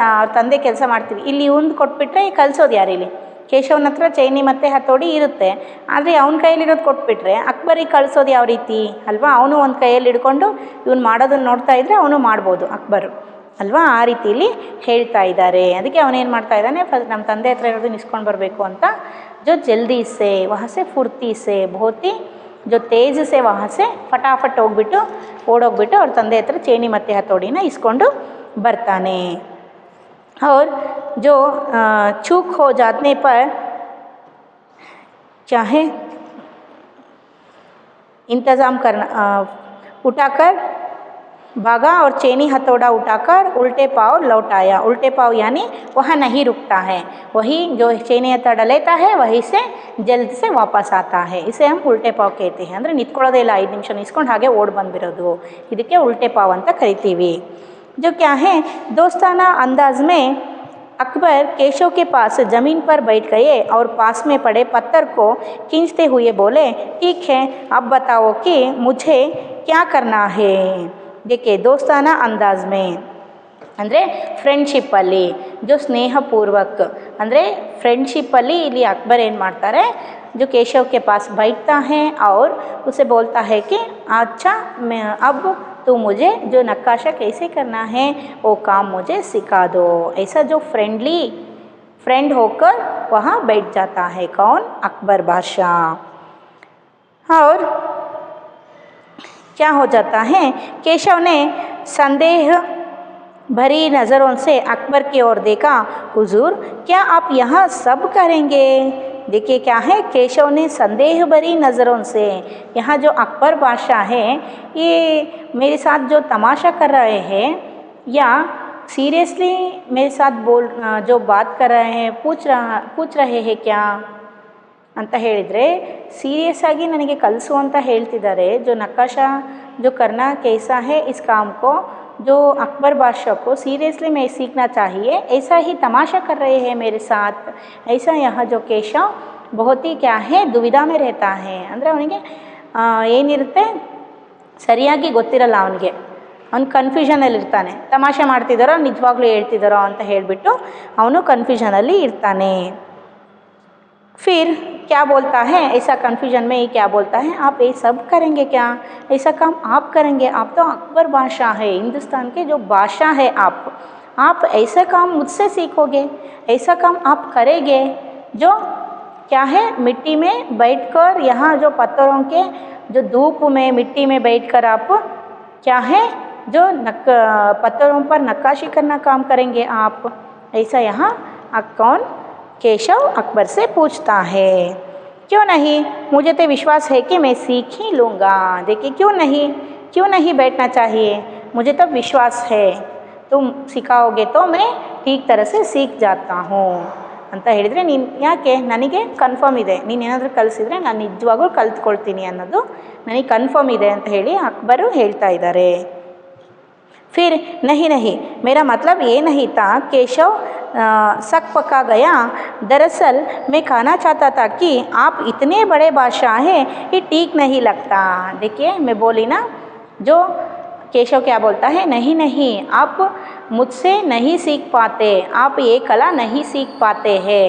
ಅವ್ರ ತಂದೆ ಕೆಲಸ ಮಾಡ್ತೀವಿ. ಇಲ್ಲಿ ಒಂದು ಕೊಟ್ಬಿಟ್ರೆ ಕಲಿಸೋದು ಯಾರು ಇಲ್ಲಿ, ಕೇಶವನ ಹತ್ರ ಚೈನಿ ಮತ್ತು ಹತೋಡಿ ಇರುತ್ತೆ, ಆದರೆ ಅವ್ನ ಕೈಯಲ್ಲಿರೋದು ಕೊಟ್ಬಿಟ್ರೆ ಅಕ್ಬರಿಗೆ ಕಳಿಸೋದು ಯಾವ ರೀತಿ ಅಲ್ವಾ, ಅವನು ಒಂದು ಕೈಯಲ್ಲಿ ಹಿಡ್ಕೊಂಡು ಇವನು ಮಾಡೋದನ್ನು ನೋಡ್ತಾ ಇದ್ದರೆ ಅವನು ಮಾಡ್ಬೋದು ಅಕ್ಬರು ಅಲ್ವಾ, ಆ ರೀತಿಯಲ್ಲಿ ಹೇಳ್ತಾ ಇದ್ದಾರೆ. ಅದಕ್ಕೆ ಅವನೇನು ಮಾಡ್ತಾ ಇದ್ದಾನೆ, ನಮ್ಮ ತಂದೆ ಹತ್ರ ಇರೋದನ್ನ ಇಸ್ಕೊಂಡು ಬರಬೇಕು ಅಂತ जो जल्दी से वहाँ से फुर्ती से बहुत ही जो तेज़ से वहाँ से फटाफट ಹೋಗ್ಬಿಟ್ಟು ಓಡೋಗ್ಬಿಟ್ಟು ಅವ್ರ ತಂದೆ ಹತ್ರ ಚೇಣಿ ಮತ್ತು ಹತೋಡಿನ ಇಸ್ಕೊಂಡು ಬರ್ತಾನೆ. और जो चूक हो जाने पर चाहे इंतज़ाम करना उठाकर भागा और चैनी हथौड़ा उठाकर उल्टे पाँव लौटाया. उल्टे पाँव यानी वहाँ नहीं रुकता है, वही जो चैनी हथौड़ा लेता है वहीं से जल्द से वापस आता है. इसे हम उल्टे पाँव कहते हैं. ಅಂದರೆ ನಿಂತ್ಕೊಳ್ಳೋದೇ ಇಲ್ಲ, 5 ನಿಮಿಷ ನಿಂತ್ಕೊಂಡು ಹಾಗೆ ಓಡಿ ಬಂದುಬಿಡೋದು, ಇದಕ್ಕೆ ಉಲ್ಟೆ ಪಾವ್ ಅಂತ ಕರಿತೀವಿ. जो क्या है दोस्ताना अंदाज में अकबर केशव के पास ज़मीन पर बैठ गए और पास में पड़े पत्थर को खींचते हुए बोले, ठीक है अब बताओ कि मुझे क्या करना है. देखिए दोस्ताना अंदाज में ಅಂದರೆ ಫ್ರೆಂಡ್ಶಿಪ್ಪಲ್ಲಿ, जो ಸ್ನೇಹಪೂರ್ವಕ ಅಂದರೆ ಫ್ರೆಂಡ್ಶಿಪ್ಪಲ್ಲಿ ಇಲ್ಲಿ ಅಕ್ಬರ್ ಏನು ಮಾಡ್ತಾರೆ, जो केशव के पास बैठता है और उसे बोलता है कि अच्छा मैं अब तो मुझे जो नक्काशा कैसे करना है वो काम मुझे सिखा दो. ऐसा जो फ्रेंड होकर वहाँ बैठ जाता है कौन, अकबर बादशाह. और क्या हो जाता है, केशव ने संदेह भरी नज़रों से अकबर की ओर देखा, हुजूर क्या आप यहाँ सब करेंगे. देखिए क्या है, केशव ने संदेह भरी नज़रों से, यहाँ जो अकबर बादशाह है ये मेरे साथ जो तमाशा कर रहे हैं या सीरियसली मेरे साथ जो बात कर रहे हैं पूछ रहे हैं क्या ಅಂತ ಹೇಳಿದರೆ, ಸೀರಿಯಸ್ ಆಗಿ ನನಗೆ ಕಲಿಸು ಅಂತ ಹೇಳ್ತಿದ್ದಾರೆ. जो नक्काशा जो करना कैसा है इस काम को, जो अकबर बादशाह को सीरियसली मैं सीखना चाहिए, ऐसा ही तमाशा कर रहे हैं मेरे साथ. ऐसा यहाँ जो केशव बहुत ही क्या है दुविधा में रहता है. ಅಂದರೆ ಅವನಿಗೆ ಏನಿರುತ್ತೆ ಸರಿಯಾಗಿ ಗೊತ್ತಿರಲ್ಲ, ಅವನು ಕನ್ಫ್ಯೂಷನಲ್ಲಿರ್ತಾನೆ, ತಮಾಷೆ ಮಾಡ್ತಿದ್ದಾರೋ ನಿಜವಾಗ್ಲೂ ಹೇಳ್ತಿದ್ದಾರೋ ಅಂತ ಹೇಳಿಬಿಟ್ಟು ಅವನು ಕನ್ಫ್ಯೂಷನಲ್ಲಿ ಇರ್ತಾನೆ. फिर क्या बोलता है, ऐसा कन्फ्यूजन में ही क्या बोलता है, आप ये सब करेंगे क्या, ऐसा काम आप करेंगे, आप तो अकबर बादशाह है, हिंदुस्तान के जो बादशाह है आप ऐसा काम मुझसे सीखोगे, ऐसा काम आप करेंगे जो क्या है मिट्टी में बैठकर, यहाँ जो पत्थरों के जो धूप में मिट्टी में बैठकर आप क्या है जो पत्थरों पर नक्काशी करना काम करेंगे आप. ऐसा यहाँ कौन केशव अकबर से पूछता है. क्यों नहीं, मुझे तो विश्वास है कि मैं सीख ही लूँगा. देखिए क्यों नहीं बैठना चाहिए, मुझे तो विश्वास है तुम सिखाओगे तो मैं ठीक तरह से सीख जाता हूँ ಅಂತ ಹೇಳಿದರೆ, ನೀನು ಯಾಕೆ ನನಗೆ ಕನ್ಫರ್ಮ್ ಇದೆ, ನೀನು ಏನಾದರೂ ಕಲಿಸಿದರೆ ನಾನು ನಿಜವಾಗೂ ಕಲ್ತ್ಕೊಳ್ತೀನಿ ಅನ್ನೋದು ನನಗೆ ಕನ್ಫರ್ಮ್ ಇದೆ ಅಂತ ಹೇಳಿ ಅಕ್ಬರು ಹೇಳ್ತಾ ಇದ್ದಾರೆ. फिर नहीं मेरा मतलब ये नहीं था. केशव शक पका गया. दरअसल मैं कहना चाहता था कि आप इतने बड़े बादशाह हैं ये ठीक नहीं लगता. देखिए मैं बोली ना, जो केशव क्या बोलता है, नहीं आप मुझसे नहीं सीख पाते, आप ये कला नहीं सीख पाते हैं,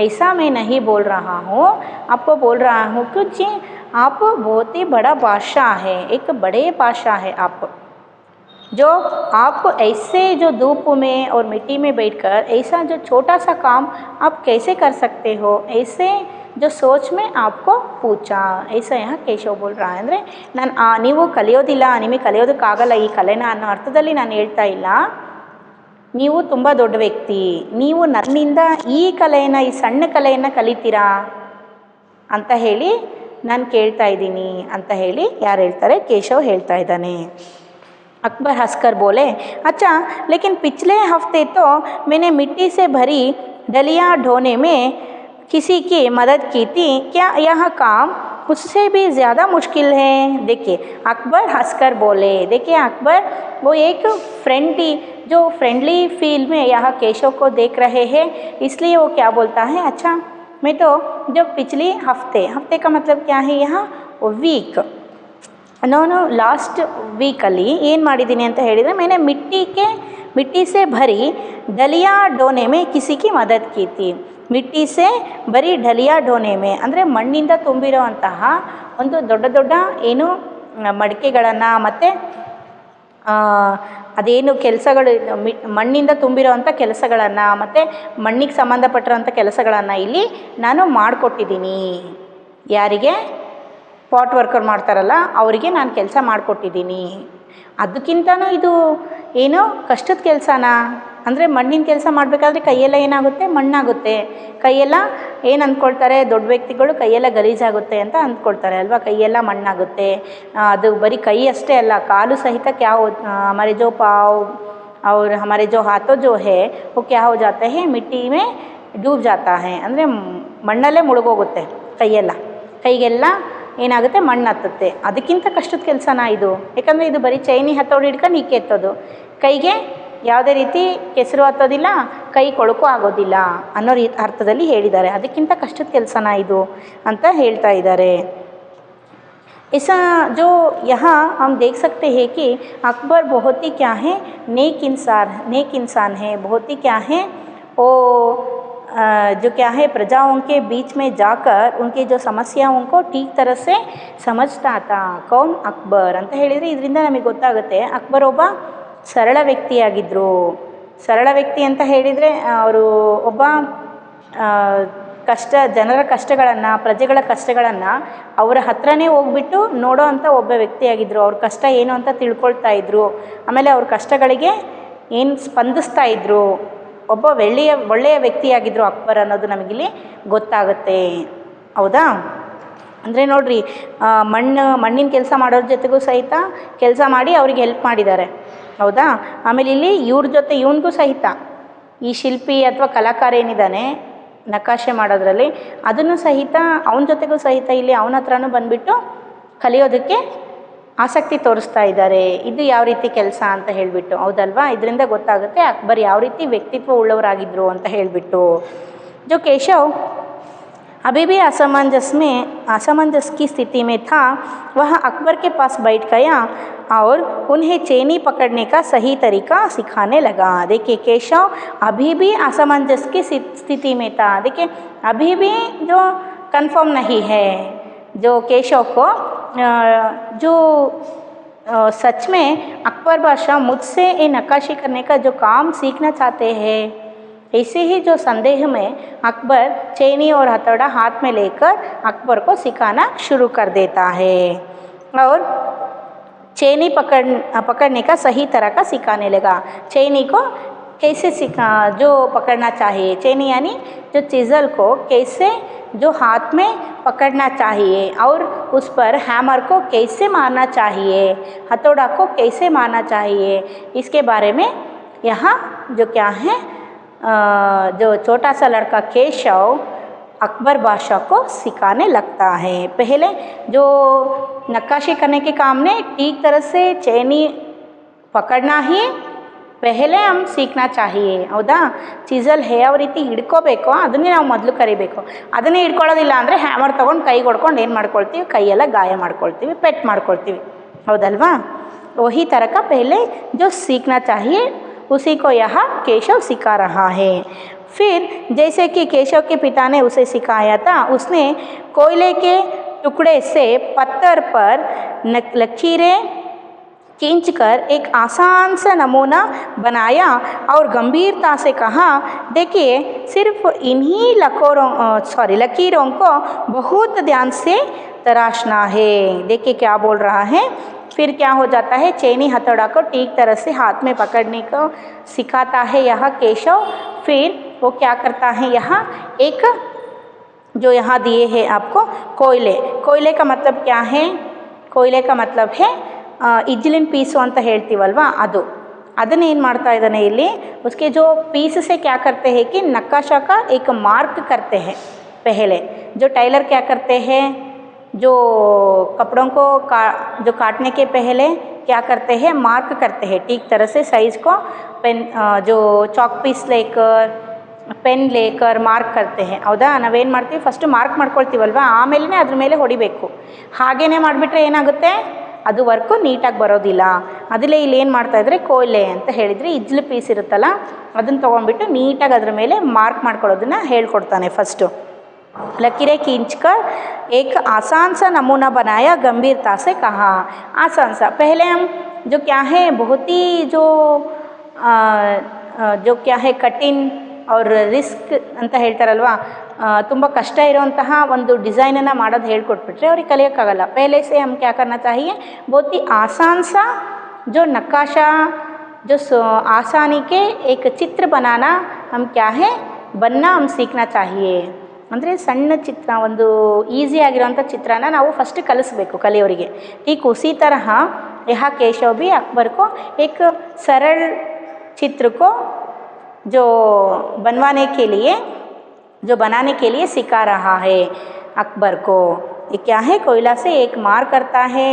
ऐसा मैं नहीं बोल रहा हूँ. आपको बोल रहा हूँ कि जी आप बहुत ही बड़ा बादशाह है, एक बड़े बादशाह है आप, जो आप ऐसे जो धूप में और मिट्टी में बैठकर ऐसा जो छोटा सा काम आप कैसे कर सकते हो, ऐसे जो सोच में आपको पूछा. ऐसा यहाँ ಕೇಶವ್ बोल रहा है. ಅಂದರೆ ನೀವು ಕಲಿಯೋದಿಲ್ಲ, ನಿಮಗೆ ಕಲಿಯೋದಕ್ಕಾಗಲ್ಲ ಈ ಕಲೆನ ಅನ್ನೋ ಅರ್ಥದಲ್ಲಿ ನಾನು ಹೇಳ್ತಾ ಇಲ್ಲ. ನೀವು ತುಂಬ ದೊಡ್ಡ ವ್ಯಕ್ತಿ, ನೀವು ನನ್ನಿಂದ ಈ ಕಲೆಯನ್ನು, ಈ ಸಣ್ಣ ಕಲೆಯನ್ನು ಕಲಿತೀರಾ ಅಂತ ಹೇಳಿ ನಾನು ಕೇಳ್ತಾ ಇದ್ದೀನಿ ಅಂತ ಹೇಳಿ ಯಾರು ಹೇಳ್ತಾರೆ? ಕೇಶವ್ ಹೇಳ್ತಾ ಇದ್ದಾನೆ. अकबर हंसकर बोले, अच्छा लेकिन पिछले हफ्ते तो मैंने मिट्टी से भरी डलियाँ ढोने में किसी की मदद की थी, क्या यह काम उससे भी ज़्यादा मुश्किल है? देखिए अकबर हंसकर बोले, देखिए अकबर वो एक फ्रेंडली फील में यह केशव को देख रहे हैं, इसलिए वो क्या बोलता है, अच्छा मैं तो जो पिछली हफ्ते का मतलब क्या है यहाँ? वीक, ನಾನು ಲಾಸ್ಟ್ ವೀಕಲ್ಲಿ ಏನು ಮಾಡಿದ್ದೀನಿ ಅಂತ ಹೇಳಿದರೆ, मैंने मिट्टी से भरी डलिया ढोने में किसी की मदद की थी. ಮಿಟ್ಟಿ ಸೆ ಬರೀ ಡಲಿಯಾ ಢೋನೆ ಮೇ ಅಂದರೆ ಮಣ್ಣಿಂದ ತುಂಬಿರೋವಂತಹ ಒಂದು ದೊಡ್ಡ ದೊಡ್ಡ ಏನು ಮಡಿಕೆಗಳನ್ನು ಮತ್ತು ಅದೇನು ಕೆಲಸಗಳು ಮಣ್ಣಿಂದ ತುಂಬಿರೋವಂಥ ಕೆಲಸಗಳನ್ನು ಮತ್ತು ಮಣ್ಣಿಗೆ ಸಂಬಂಧಪಟ್ಟಿರೋಂಥ ಕೆಲಸಗಳನ್ನು ಇಲ್ಲಿ ನಾನು ಮಾಡಿಕೊಟ್ಟಿದ್ದೀನಿ. ಯಾರಿಗೆ? ಪಾಟ್ ವರ್ಕರ್ ಮಾಡ್ತಾರಲ್ಲ ಅವರಿಗೆ ನಾನು ಕೆಲಸ ಮಾಡಿಕೊಟ್ಟಿದ್ದೀನಿ. ಅದಕ್ಕಿಂತನೂ ಇದು ಏನೋ ಕಷ್ಟದ ಕೆಲಸನಾ? ಅಂದರೆ ಮಣ್ಣಿನ ಕೆಲಸ ಮಾಡಬೇಕಾದ್ರೆ ಕೈಯೆಲ್ಲ ಏನಾಗುತ್ತೆ? ಮಣ್ಣಾಗುತ್ತೆ. ಕೈಯೆಲ್ಲ ಏನು ಅಂದ್ಕೊಳ್ತಾರೆ ದೊಡ್ಡ ವ್ಯಕ್ತಿಗಳು? ಕೈಯೆಲ್ಲ ಗಲೀಜಾಗುತ್ತೆ ಅಂತ ಅಂದ್ಕೊಳ್ತಾರೆ ಅಲ್ವಾ? ಕೈಯೆಲ್ಲ ಮಣ್ಣಾಗುತ್ತೆ. ಅದು ಬರೀ ಕೈ ಅಷ್ಟೇ ಅಲ್ಲ, ಕಾಲು ಸಹಿತ क्या हो हमारे जो पाँव और हमारे जो हाथों जो है वो क्या हो जाता है? मिट्टी में डूब जाता है. ಅಂದರೆ ಮಣ್ಣಲ್ಲೇ ಮುಳುಗೋಗುತ್ತೆ ಕೈಗೆಲ್ಲ ಏನಾಗುತ್ತೆ? ಮಣ್ಣು ಹತ್ತುತ್ತೆ. ಅದಕ್ಕಿಂತ ಕಷ್ಟದ ಕೆಲಸನಾ ಇದು? ಯಾಕಂದರೆ ಇದು ಬರೀ ಚೈನಿ ಹತ್ತೋಡು ಹಿಡ್ಕೊಂಡು ಈಕೆ ಎತ್ತೋದು, ಕೈಗೆ ಯಾವುದೇ ರೀತಿ ಕೆಸರು ಹತ್ತೋದಿಲ್ಲ, ಕೈ ಕೊಳಕು ಆಗೋದಿಲ್ಲ ಅನ್ನೋ ಅರ್ಥದಲ್ಲಿ ಹೇಳಿದ್ದಾರೆ. ಅದಕ್ಕಿಂತ ಕಷ್ಟದ ಕೆಲಸನಾ ಇದು ಅಂತ ಹೇಳ್ತಾ ಇದ್ದಾರೆ. ऐसा जो यहाँ हम देख सकते हैं कि अकबर बहुत ही क्या है? नेक इंसान है. बहुत ही क्या है? वो जो क्या है प्रजाओं के बीच में जाकर उनकी जो समस्याओं को ठीक तरह से समझता था. कौन? अकबर ಅಂತ ಹೇಳಿದರೆ ಇದರಿಂದ ನಮಗೆ ಗೊತ್ತಾಗುತ್ತೆ ಅಕ್ಬರ್ ಒಬ್ಬ ಸರಳ ವ್ಯಕ್ತಿಯಾಗಿದ್ದರು. ಸರಳ ವ್ಯಕ್ತಿ ಅಂತ ಹೇಳಿದರೆ ಅವರು ಒಬ್ಬ ಜನರ ಕಷ್ಟಗಳನ್ನು, ಪ್ರಜೆಗಳ ಕಷ್ಟಗಳನ್ನು ಅವರ ಹತ್ರನೇ ಹೋಗ್ಬಿಟ್ಟು ನೋಡೋ ಅಂಥ ಒಬ್ಬ ವ್ಯಕ್ತಿಯಾಗಿದ್ದರು. ಅವ್ರ ಕಷ್ಟ ಏನು ಅಂತ ತಿಳ್ಕೊಳ್ತಾ ಇದ್ದರು. ಆಮೇಲೆ ಅವ್ರ ಕಷ್ಟಗಳಿಗೆ ಏನು ಸ್ಪಂದಿಸ್ತಾ ಇದ್ದರು. ಒಬ್ಬ ಒಳ್ಳೆಯ ವ್ಯಕ್ತಿಯಾಗಿದ್ದರು ಅಕ್ಬರ್ ಅನ್ನೋದು ನಮಗಿಲ್ಲಿ ಗೊತ್ತಾಗುತ್ತೆ. ಹೌದಾ? ಅಂದರೆ ನೋಡಿರಿ, ಮಣ್ಣಿನ ಕೆಲಸ ಮಾಡೋರ ಜೊತೆಗೂ ಸಹಿತ ಕೆಲಸ ಮಾಡಿ ಅವ್ರಿಗೆ ಹೆಲ್ಪ್ ಮಾಡಿದ್ದಾರೆ. ಹೌದಾ? ಆಮೇಲೆ ಇಲ್ಲಿ ಇವ್ರ ಜೊತೆ ಇವನಿಗೂ ಸಹಿತ ಈ ಶಿಲ್ಪಿ ಅಥವಾ ಕಲಾಕಾರ ಏನಿದ್ದಾನೆ ನಕಾಶೆ ಮಾಡೋದ್ರಲ್ಲಿ, ಅದನ್ನು ಸಹಿತ ಅವನ ಜೊತೆಗೂ ಸಹಿತ ಇಲ್ಲಿ ಅವನ ಹತ್ರನೂ ಬಂದುಬಿಟ್ಟು ಕಲಿಯೋದಕ್ಕೆ ಆಸಕ್ತಿ ತೋರಿಸ್ತಾ ಇದ್ದಾರೆ. ಇದು ಯಾವ ರೀತಿ ಕೆಲಸ ಅಂತ ಹೇಳಿಬಿಟ್ಟು. ಹೌದಲ್ವಾ? ಇದರಿಂದ ಗೊತ್ತಾಗುತ್ತೆ ಅಕ್ಬರ್ ಯಾವ ರೀತಿ ವ್ಯಕ್ತಿತ್ವ ಉಳ್ಳವರಾಗಿದ್ದರು ಅಂತ ಹೇಳಿಬಿಟ್ಟು. जो केशव अभी भी असमंजस की स्थिति में था, वह अकबर के पास बैठ गया और उन्हें चेनी पकड़ने का सही तरीका सिखाने लगा. देखिए केशव अभी भी असमंजस की स्थिति में था. देखिए अभी भी जो कंफर्म नहीं है, जो केशव को जो सच में अकबर बादशाह मुझसे ये नक्काशी करने का जो काम सीखना चाहते हैं, ऐसे ही जो संदेह में अकबर चैनी और हथौड़ा हाथ में लेकर अकबर को सिखाना शुरू कर देता है और चैनी पकड़ने का सही तरह का सिखाने लगा. चैनी को कैसे जो पकड़ना चाहिए, चैनी यानी जो चिज़ल को कैसे जो हाथ में पकड़ना चाहिए और उस पर हैमर को कैसे मारना चाहिए, हथौड़ा को कैसे मारना चाहिए, इसके बारे में यहाँ जो क्या है जो छोटा सा लड़का केशव अकबर बादशाह को सिखाने लगता है. पहले जो नक्काशी करने के काम ने ठीक तरह से चैनी पकड़ना ही ಪೆಹಲೆ ಹಮ್ ಸೀಖನಾ ಚಾಹಿಯೇ. ಹೌದಾ? ಚಿಸಲ್ ಯಾವ ರೀತಿ ಹಿಡ್ಕೋಬೇಕೋ ಅದನ್ನೇ ನಾವು ಮೊದಲು ಕರಿಬೇಕು. ಅದನ್ನೇ ಹಿಡ್ಕೊಳ್ಳೋದಿಲ್ಲ ಅಂದರೆ ಹ್ಯಾಮರ್ ತೊಗೊಂಡು ಕೈಗೆ ಹೊಡ್ಕೊಂಡು ಏನು ಮಾಡ್ಕೊಳ್ತೀವಿ? ಕೈಯೆಲ್ಲ ಗಾಯ ಮಾಡ್ಕೊಳ್ತೀವಿ, ಪೆಟ್ ಮಾಡ್ಕೊಳ್ತೀವಿ. ಹೌದಲ್ವಾ? वही तरह का पहले जो सीखना चाहिए उसी को यहाँ केशव सिखा रहा है. फिर जैसे कि केशव के पिता ने उसे सिखाया था, उसने कोयले के टुकड़े से पत्थर पर लकीरें खींचकर एक आसान सा नमूना बनाया और गंभीरता से कहा, देखिए सिर्फ इन्हीं लकीरों को बहुत ध्यान से तराशना है. देखिए क्या बोल रहा है फिर क्या हो जाता है, चैनी हथौड़ा को ठीक तरह से हाथ में पकड़ने को सिखाता है यह केशव। फिर वो क्या करता है, यहाँ एक जो यहाँ दिए हैं आपको कोयले, कोयले का मतलब क्या है, कोयले का मतलब है इज्लिन पीसು ಅಂತ ಹೇಳ್ತೀವಲ್ವಾ ಅದು, ಅದನ್ನ ಏನು ಮಾಡ್ತಾ ಇದ್ದಾನೆ ಇಲ್ಲಿ, उसके जो पीस से क्या करते हैं कि नक्काशा का एक मार्क करते हैं। पहले जो टाइलर क्या करते हैं, जो कपड़ों को जो काटने के पहले क्या करते हैं, मार्क करते हैं ठीक तरह से साइज़ को, पेन जो चॉक पीस लेकर ಪೆನ್ ಲೇಕರ್ ಮಾರ್ಕ್ करते हैं ಹೌದಾ। ನಾವೇನು ಮಾಡ್ತೀವಿ, ಫಸ್ಟು ಮಾರ್ಕ್ ಮಾಡ್ಕೊಳ್ತೀವಲ್ವ, ಆಮೇಲೆ ಅದ್ರ ಮೇಲೆ ಹೊಡಿಬೇಕು। ಹಾಗೇ ಮಾಡಿಬಿಟ್ರೆ ಏನಾಗುತ್ತೆ, ಅದು ವರ್ಕು ನೀಟಾಗಿ ಬರೋದಿಲ್ಲ। ಅದಲ್ಲೇ ಇಲ್ಲಿ ಏನು ಮಾಡ್ತಾಯಿದ್ರೆ, ಕೋಯ್ಲೆ ಅಂತ ಹೇಳಿದರೆ ಇಜ್ಲು ಪೀಸ್ ಇರುತ್ತಲ್ಲ, ಅದನ್ನು ತೊಗೊಂಡ್ಬಿಟ್ಟು ನೀಟಾಗಿ ಅದ್ರ ಮೇಲೆ ಮಾರ್ಕ್ ಮಾಡ್ಕೊಳ್ಳೋದನ್ನು ಹೇಳ್ಕೊಡ್ತಾನೆ ಫಸ್ಟು। लकीरें खींचकर एक आसान सा नमूना बनाया, गंभीरता से कहा। आसान सा, पहले हम जो क्या है, बहुत ही जो क्या है कठिन और ರಿಸ್ಕ್ ಅಂತ ಹೇಳ್ತಾರಲ್ವಾ, ತುಂಬ ಕಷ್ಟ ಇರೋಂತಹ ಒಂದು ಡಿಸೈನನ್ನು ಮಾಡೋದು ಹೇಳ್ಕೊಟ್ಬಿಟ್ರೆ ಅವ್ರಿಗೆ ಕಲಿಯೋಕ್ಕಾಗಲ್ಲ। पहले से हम क्या करना चाहिए, बहुत ही आसान सा जो नक्काशा, जो आसानी के एक चित्र बनाना हम क्या है, बनना हम सीखना चाहिए। ಅಂದರೆ ಸಣ್ಣ ಚಿತ್ರ, ಒಂದು ಈಸಿಯಾಗಿರೋಂಥ ಚಿತ್ರನ ನಾವು ಫಸ್ಟ್ ಕಲಿಸ್ಬೇಕು ಕಲಿಯೋರಿಗೆ। ठीक उसी तरह यह केशव भी अकबर को एक सरल चित्र को जो बनाने के लिए सिखा रहा है अकबर को। ये क्या है, कोयला से एक मार करता है,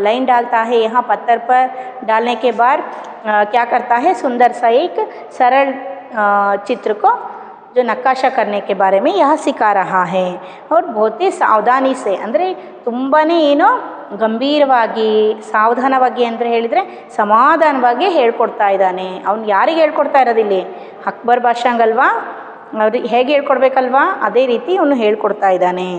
लाइन डालता है, यहाँ पत्थर पर डालने के बाद क्या करता है, सुंदर सा एक सरल चित्र को जो नक्काशा करने के बारे में यह सिखा रहा है। और बहुत ही सावधानी से, ಅಂದರೆ ತುಂಬಾ ಏನೋ ಗಂಭೀರವಾಗಿ, ಸಾವಧಾನವಾಗಿ ಅಂದರೆ ಹೇಳಿದರೆ ಸಮಾಧಾನವಾಗಿ ಹೇಳ್ಕೊಡ್ತಾ ಇದ್ದಾನೆ। ಅವ್ನು ಯಾರಿಗೆ ಹೇಳ್ಕೊಡ್ತಾ ಇರೋದಿಲ್ಲಿ, ಅಕ್ಬರ್ ಬಾದ್ಶಾಂಗಲ್ವಾ, ಅವ್ರಿಗೆ ಹೇಗೆ ಹೇಳ್ಕೊಡ್ಬೇಕಲ್ವಾ, ಅದೇ ರೀತಿ ಅವನು ಹೇಳ್ಕೊಡ್ತಾ ಇದ್ದಾನೆ।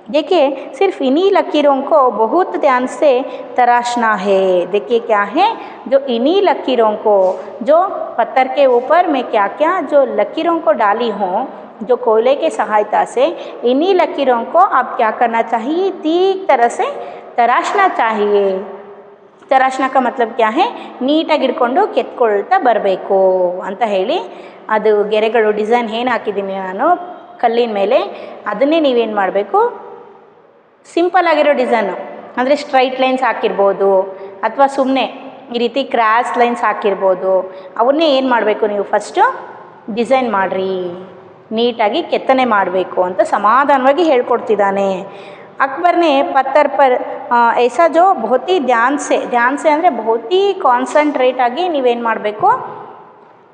देखिए सिर्फ इन्हीं लकीरों को बहुत ध्यान से तराशना है। देखिए क्या है, जो इन्हीं लकीरों को, जो पत्थर के ऊपर में क्या क्या जो लकीरों को डाली हों, जो कोयले के सहायता से, इन्हीं लकीरों को आप क्या करना चाहिए, ठीक तरह से तराशना चाहिए। ತರಾಶ್ನ का मतलब क्या है, ನೀಟಾಗಿ ಹಿಡ್ಕೊಂಡು ಕೆತ್ಕೊಳ್ತಾ ಬರಬೇಕು ಅಂತ ಹೇಳಿ, ಅದು ಗೆರೆಗಳು ಡಿಸೈನ್ ಏನು ಹಾಕಿದ್ದೀನಿ ನಾನು ಕಲ್ಲಿನ ಮೇಲೆ, ಅದನ್ನೇ ನೀವೇನು ಮಾಡಬೇಕು, ಸಿಂಪಲ್ ಆಗಿರೋ ಡಿಸೈನು ಅಂದರೆ ಸ್ಟ್ರೈಟ್ ಲೈನ್ಸ್ ಹಾಕಿರ್ಬೋದು, ಅಥವಾ ಸುಮ್ಮನೆ ಈ ರೀತಿ ಕ್ರಾಸ್ ಲೈನ್ಸ್ ಹಾಕಿರ್ಬೋದು, ಅವನ್ನೇ ಏನು ಮಾಡಬೇಕು, ನೀವು ಫಸ್ಟು ಡಿಸೈನ್ ಮಾಡಿರಿ, ನೀಟಾಗಿ ಕೆತ್ತನೆ ಮಾಡಬೇಕು ಅಂತ ಸಮಾಧಾನವಾಗಿ ಹೇಳ್ಕೊಡ್ತಿದ್ದಾನೆ। अकबर ने पत्थर पर ऐसा जो बहुत ही ध्यान से ಅಂದರೆ बहुत ही कॉन्संट्रेट आगे ನೀವೇನು ಮಾಡಬೇಕು,